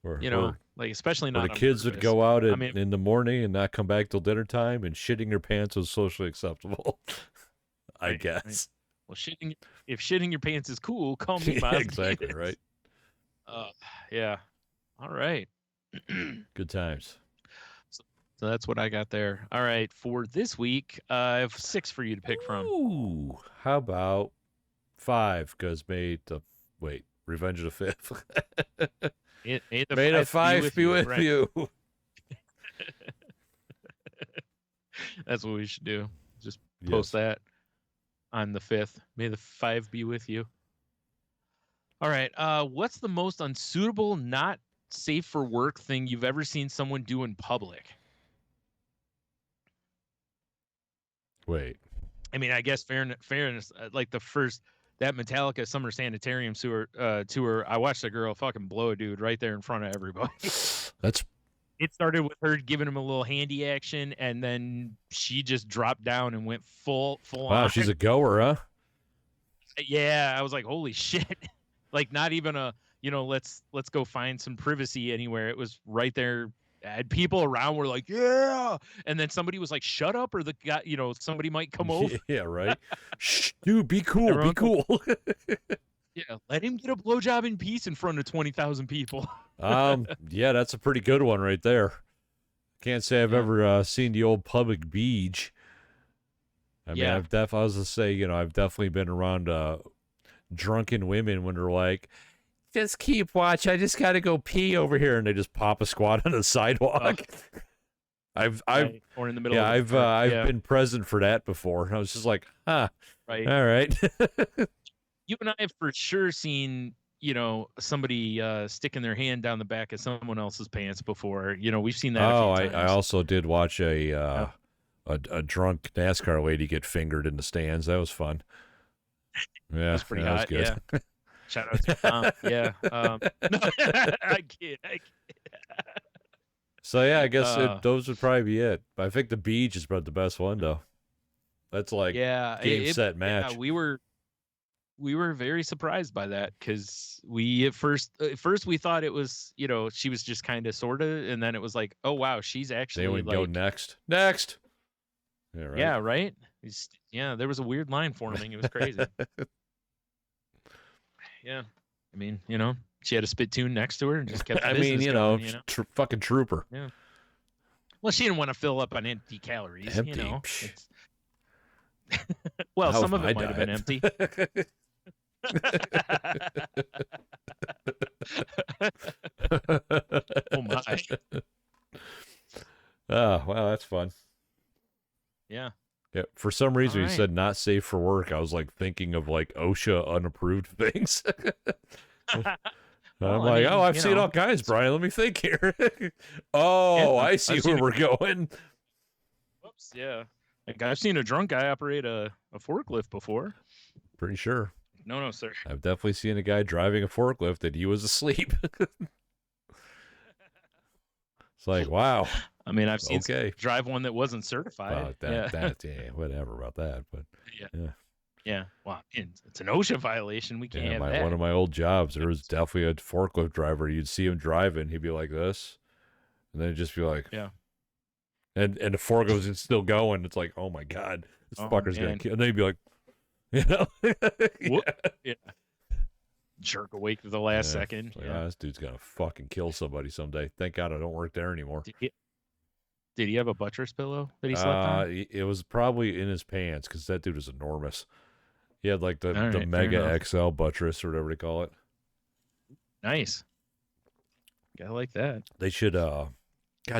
like especially not. The kids would go out in the morning and not come back till dinner time, and shitting your pants was socially acceptable. I guess. Right. Well, if shitting your pants is cool, call me. Yeah, exactly right. Yeah. All right. Good times. So that's what I got there. All right, for this week, I have 6 for you to pick from. Ooh, how about 5? Because Revenge of the Fifth. May the 5 be with you. That's what we should do. Just post that. on the 5th. May the 5 be with you. All right. What's the most unsuitable, not safe for work thing you've ever seen someone do in public? Wait. I mean, I guess fairness, like that Metallica Summer Sanitarium tour, I watched a girl fucking blow a dude right there in front of everybody. It started with her giving him a little handy action, and then she just dropped down and went full Wow, on. she's a goer, huh? Yeah, I was like, holy shit. Like, not even let's go find some privacy anywhere. It was right there. And people around were like, yeah. And then somebody was like, shut up, or the guy, somebody might come over. Yeah, right. Shh, dude, be cool. Everyone Be cool. Yeah, let him get a blowjob in peace in front of 20,000 people. Yeah, that's a pretty good one right there. Can't say I've ever seen the old public beach. I mean, I was to say, I've definitely been around drunken women when they're like, just keep watch. I just got to go pee over here, and they just pop a squat on the sidewalk. I've or in the middle. Yeah, I've been present for that before, and I was just like, huh, right, all right. You and I have for sure seen, somebody sticking their hand down the back of someone else's pants before. We've seen that. Oh, I also did watch a drunk NASCAR lady get fingered in the stands. That was fun. Yeah, that was pretty hot. Was good. Yeah. Shout out to Tom. Yeah. No, I kid. So yeah, I guess those would probably be it. But I think the beach is probably the best one though. That's like game set match. Yeah, we were very surprised by that because we at first we thought it was she was just kind of sorta, and then it was like, oh wow, she's actually they would like, go next. Yeah, right. Yeah, right. Yeah, there was a weird line forming. It was crazy. Yeah, I mean, she had a spittoon next to her and just kept. I mean, fucking trooper. Yeah. Well, she didn't want to fill up on empty calories. Empty. Well, some of it might have been empty. Oh my. Oh, wow, that's fun. Yeah. Yeah. For some reason, you said not safe for work. I was like thinking of like OSHA unapproved things. I'm like, I've seen all kinds, Brian. Let me think here. I see where we're going. Whoops. Yeah. Like, I've seen a drunk guy operate a forklift before. Pretty sure. No, sir. I've definitely seen a guy driving a forklift that he was asleep. It's like, wow. I mean, I've seen drive one that wasn't certified. Whatever about that, but yeah. Well, it's an OSHA violation. We can't have that. One of my old jobs, there was definitely a forklift driver. You'd see him driving, he'd be like this, and then it'd just be like, and the forklift was still going. It's like, oh my god, this fucker's gonna kill. And then he'd be like, yeah. Jerk awake at the last second. Like, this dude's gonna fucking kill somebody someday. Thank God I don't work there anymore. Did he have a buttress pillow that he slept on? It was probably in his pants because that dude was enormous. He had like the right, Mega XL buttress or whatever they call it. Nice. Gotta like that. They should. God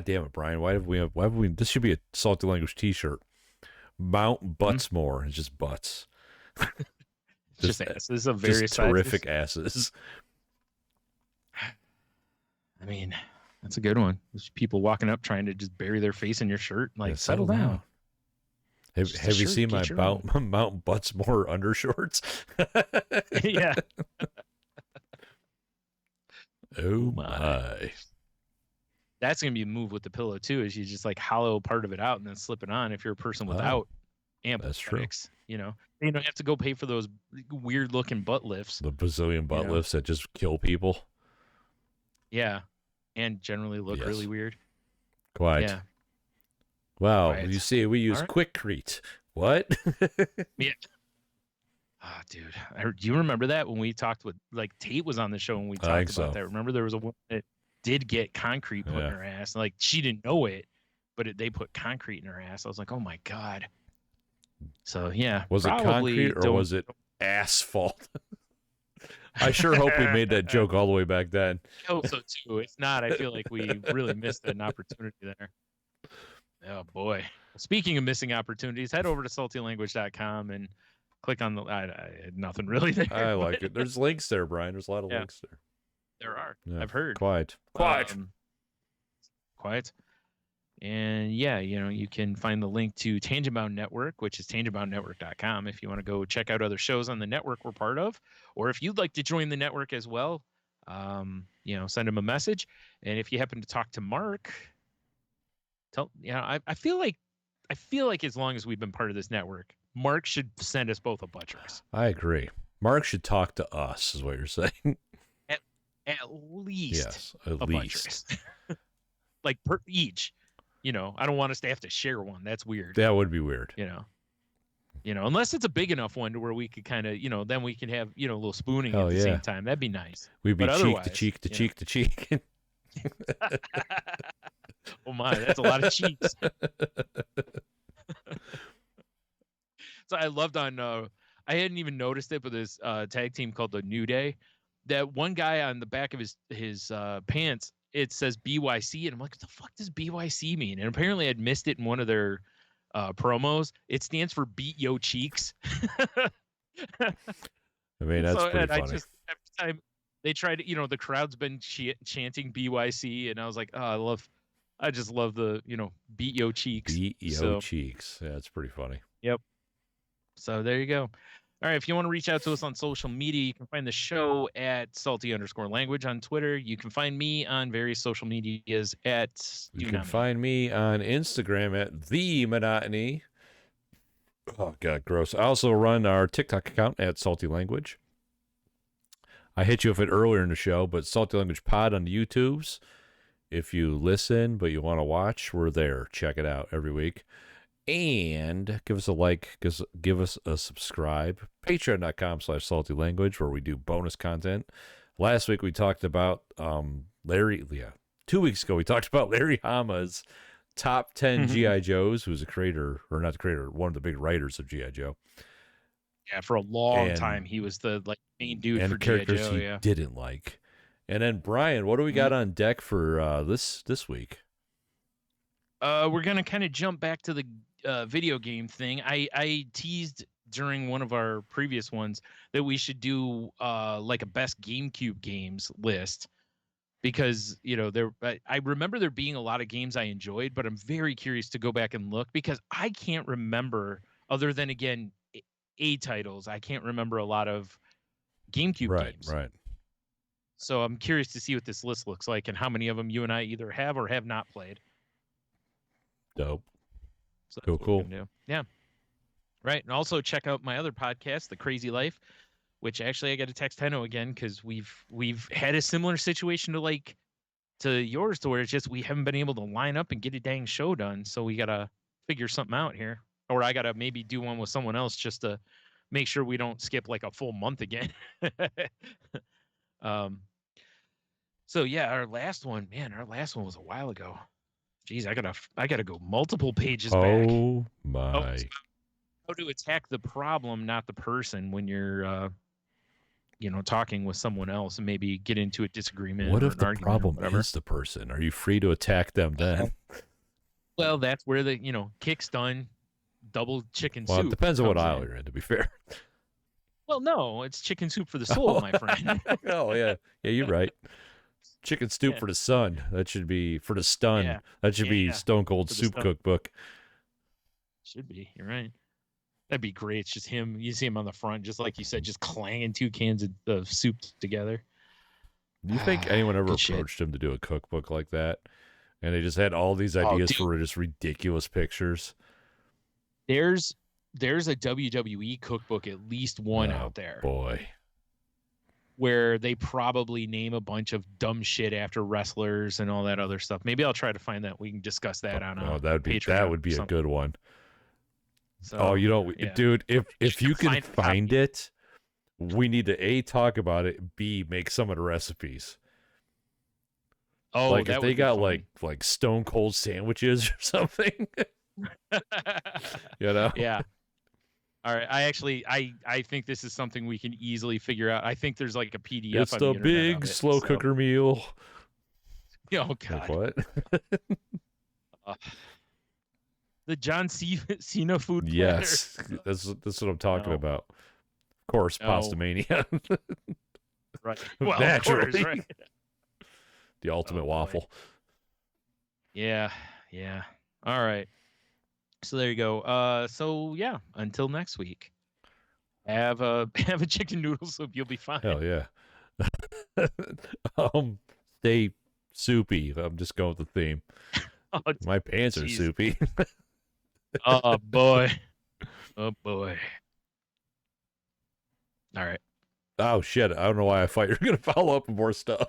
damn it, Brian! Why have we? This should be a Salty Language T-shirt. Mount butts more. It's just butts. just asses of various terrific asses. I mean, that's a good one. There's people walking up trying to just bury their face in your shirt. Like, settle down. Have you seen my Mount Buttsmore undershorts? Yeah. Oh my. That's gonna be a move with the pillow too. Is you just like hollow part of it out and then slip it on. If you're a person without ample that's true. You don't have to go pay for those weird looking butt lifts. The bazillion butt lifts that just kill people. Yeah, and generally look really weird. Quite. Yeah. Wow. Quiet. You see, we use Quickcrete. What? Yeah. Oh, dude. Do you remember that when we talked with, like, Tate was on the show and we talked about that? Remember there was a woman that did get concrete put in her ass. Like, she didn't know it, but they put concrete in her ass. I was like, oh my God. So, yeah. Was it concrete or was it asphalt? I sure hope we made that joke all the way back then. I hope so, too. If not, I feel like we really missed an opportunity there. Oh, boy. Speaking of missing opportunities, head over to saltylanguage.com and click on the. I had nothing really there. I like it. There's links there, Brian. There's a lot of links there. There are. Yeah. I've heard. Quiet. Quiet. And yeah, you can find the link to Tangent Bound Network, which is tangentboundnetwork.com, if you want to go check out other shows on the network we're part of, or if you'd like to join the network as well, send him a message. And if you happen to talk to Mark, I feel like as long as we've been part of this network, Mark should send us both a Buttress. I agree. Mark should talk to us, is what you're saying. At least. Yes, at least. Like per each. I don't want us to have to share one. That's weird. That would be weird. Unless it's a big enough one to where we could kind of, then we can have, a little spooning at the same time. That'd be nice. We'd be cheek to cheek to cheek to cheek. Oh my, that's a lot of cheeks. So I loved on, I hadn't even noticed it, but this tag team called the New Day, that one guy on the back of his pants, it says BYC, and I'm like, what the fuck does BYC mean? And apparently I'd missed it in one of their promos. It stands for Beat Yo Cheeks. I mean, that's pretty funny. Every time they tried to, the crowd's been chanting BYC, and I was like, oh, I just love the, Beat Yo Cheeks. Beat Yo Cheeks. Yeah, it's pretty funny. Yep. So there you go. All right, if you want to reach out to us on social media, you can find the show at salty_language on Twitter. You can find me on various social medias at You can find me on Instagram at The Monotony. Oh, God, gross. I also run our TikTok account at Salty Language. I hit you with it earlier in the show, but Salty Language Pod on the YouTubes. If you listen, but you want to watch, we're there. Check it out every week. And give us a like, give us a subscribe. Patreon.com/salty language, where we do bonus content. Last week we talked about 2 weeks ago we talked about Larry Hama's top 10 G.I. Joes, who's a creator, or not the creator, one of the big writers of G.I. Joe. Yeah, for a long time he was the main dude for G.I. characters Joe. He didn't like. And then Brian, what do we got on deck for this week? We're gonna kind of jump back to the video game thing. I teased during one of our previous ones that we should do like a best GameCube games list, because I remember there being a lot of games I enjoyed, but I'm very curious to go back and look, because I can't remember, other than again A titles, I can't remember a lot of GameCube games. Right. So I'm curious to see what this list looks like and how many of them you and I either have or have not played. Dope. So cool. Yeah. Right. And also check out my other podcast, The Crazy Life, which actually I got to text Tenno again, because we've had a similar situation to yours, to where it's just we haven't been able to line up and get a dang show done. So we got to figure something out here. Or I got to maybe do one with someone else just to make sure we don't skip like a full month again. So yeah, our last one was a while ago. Jeez, I gotta go multiple pages back. Oh my! How to attack the problem, not the person, when you're, talking with someone else and maybe get into a disagreement. What or if the problem is the person? Are you free to attack them then? Well, that's where the kick's done. Double chicken soup. Well, it depends on what aisle you're in, to be fair. Well, no, it's chicken soup for the soul, my friend. Oh yeah, you're right. Chicken soup for the sun. That should be for the stun. Yeah. That should be Stone Cold Soup Cookbook. Should be. You're right. That'd be great. It's just him. You see him on the front, just like you said, just clanging 2 cans of soup together. Do you think anyone ever approached him to do a cookbook like that? And they just had all these ideas for just ridiculous pictures. There's a WWE cookbook, at least one out there. Boy. Where they probably name a bunch of dumb shit after wrestlers and all that other stuff. Maybe I'll try to find that. We can discuss that on Patreon. That would be a good one. So, dude, if you can find it, we need to A, talk about it, B, make some of the recipes. Oh, like if they got like Stone Cold sandwiches or something. Yeah. All right. I think this is something we can easily figure out. I think there's like a PDF. It's the big slow cooker meal. Oh God. Like what? The John Cena food platter. Yes, that's what I'm talking No. about. Of course, No. Pasta Mania. Right. Well, Naturally. of course, right. The ultimate Oh, boy. waffle. Yeah. Yeah. All right. So there you go. So yeah, until next week. Have a chicken noodle soup. You'll be fine. Hell yeah. Stay soupy. I'm just going with the theme. Oh, My pants are jeez. soupy. Oh boy. Oh boy. All right. Oh shit! I don't know why I thought you were gonna follow up with more stuff.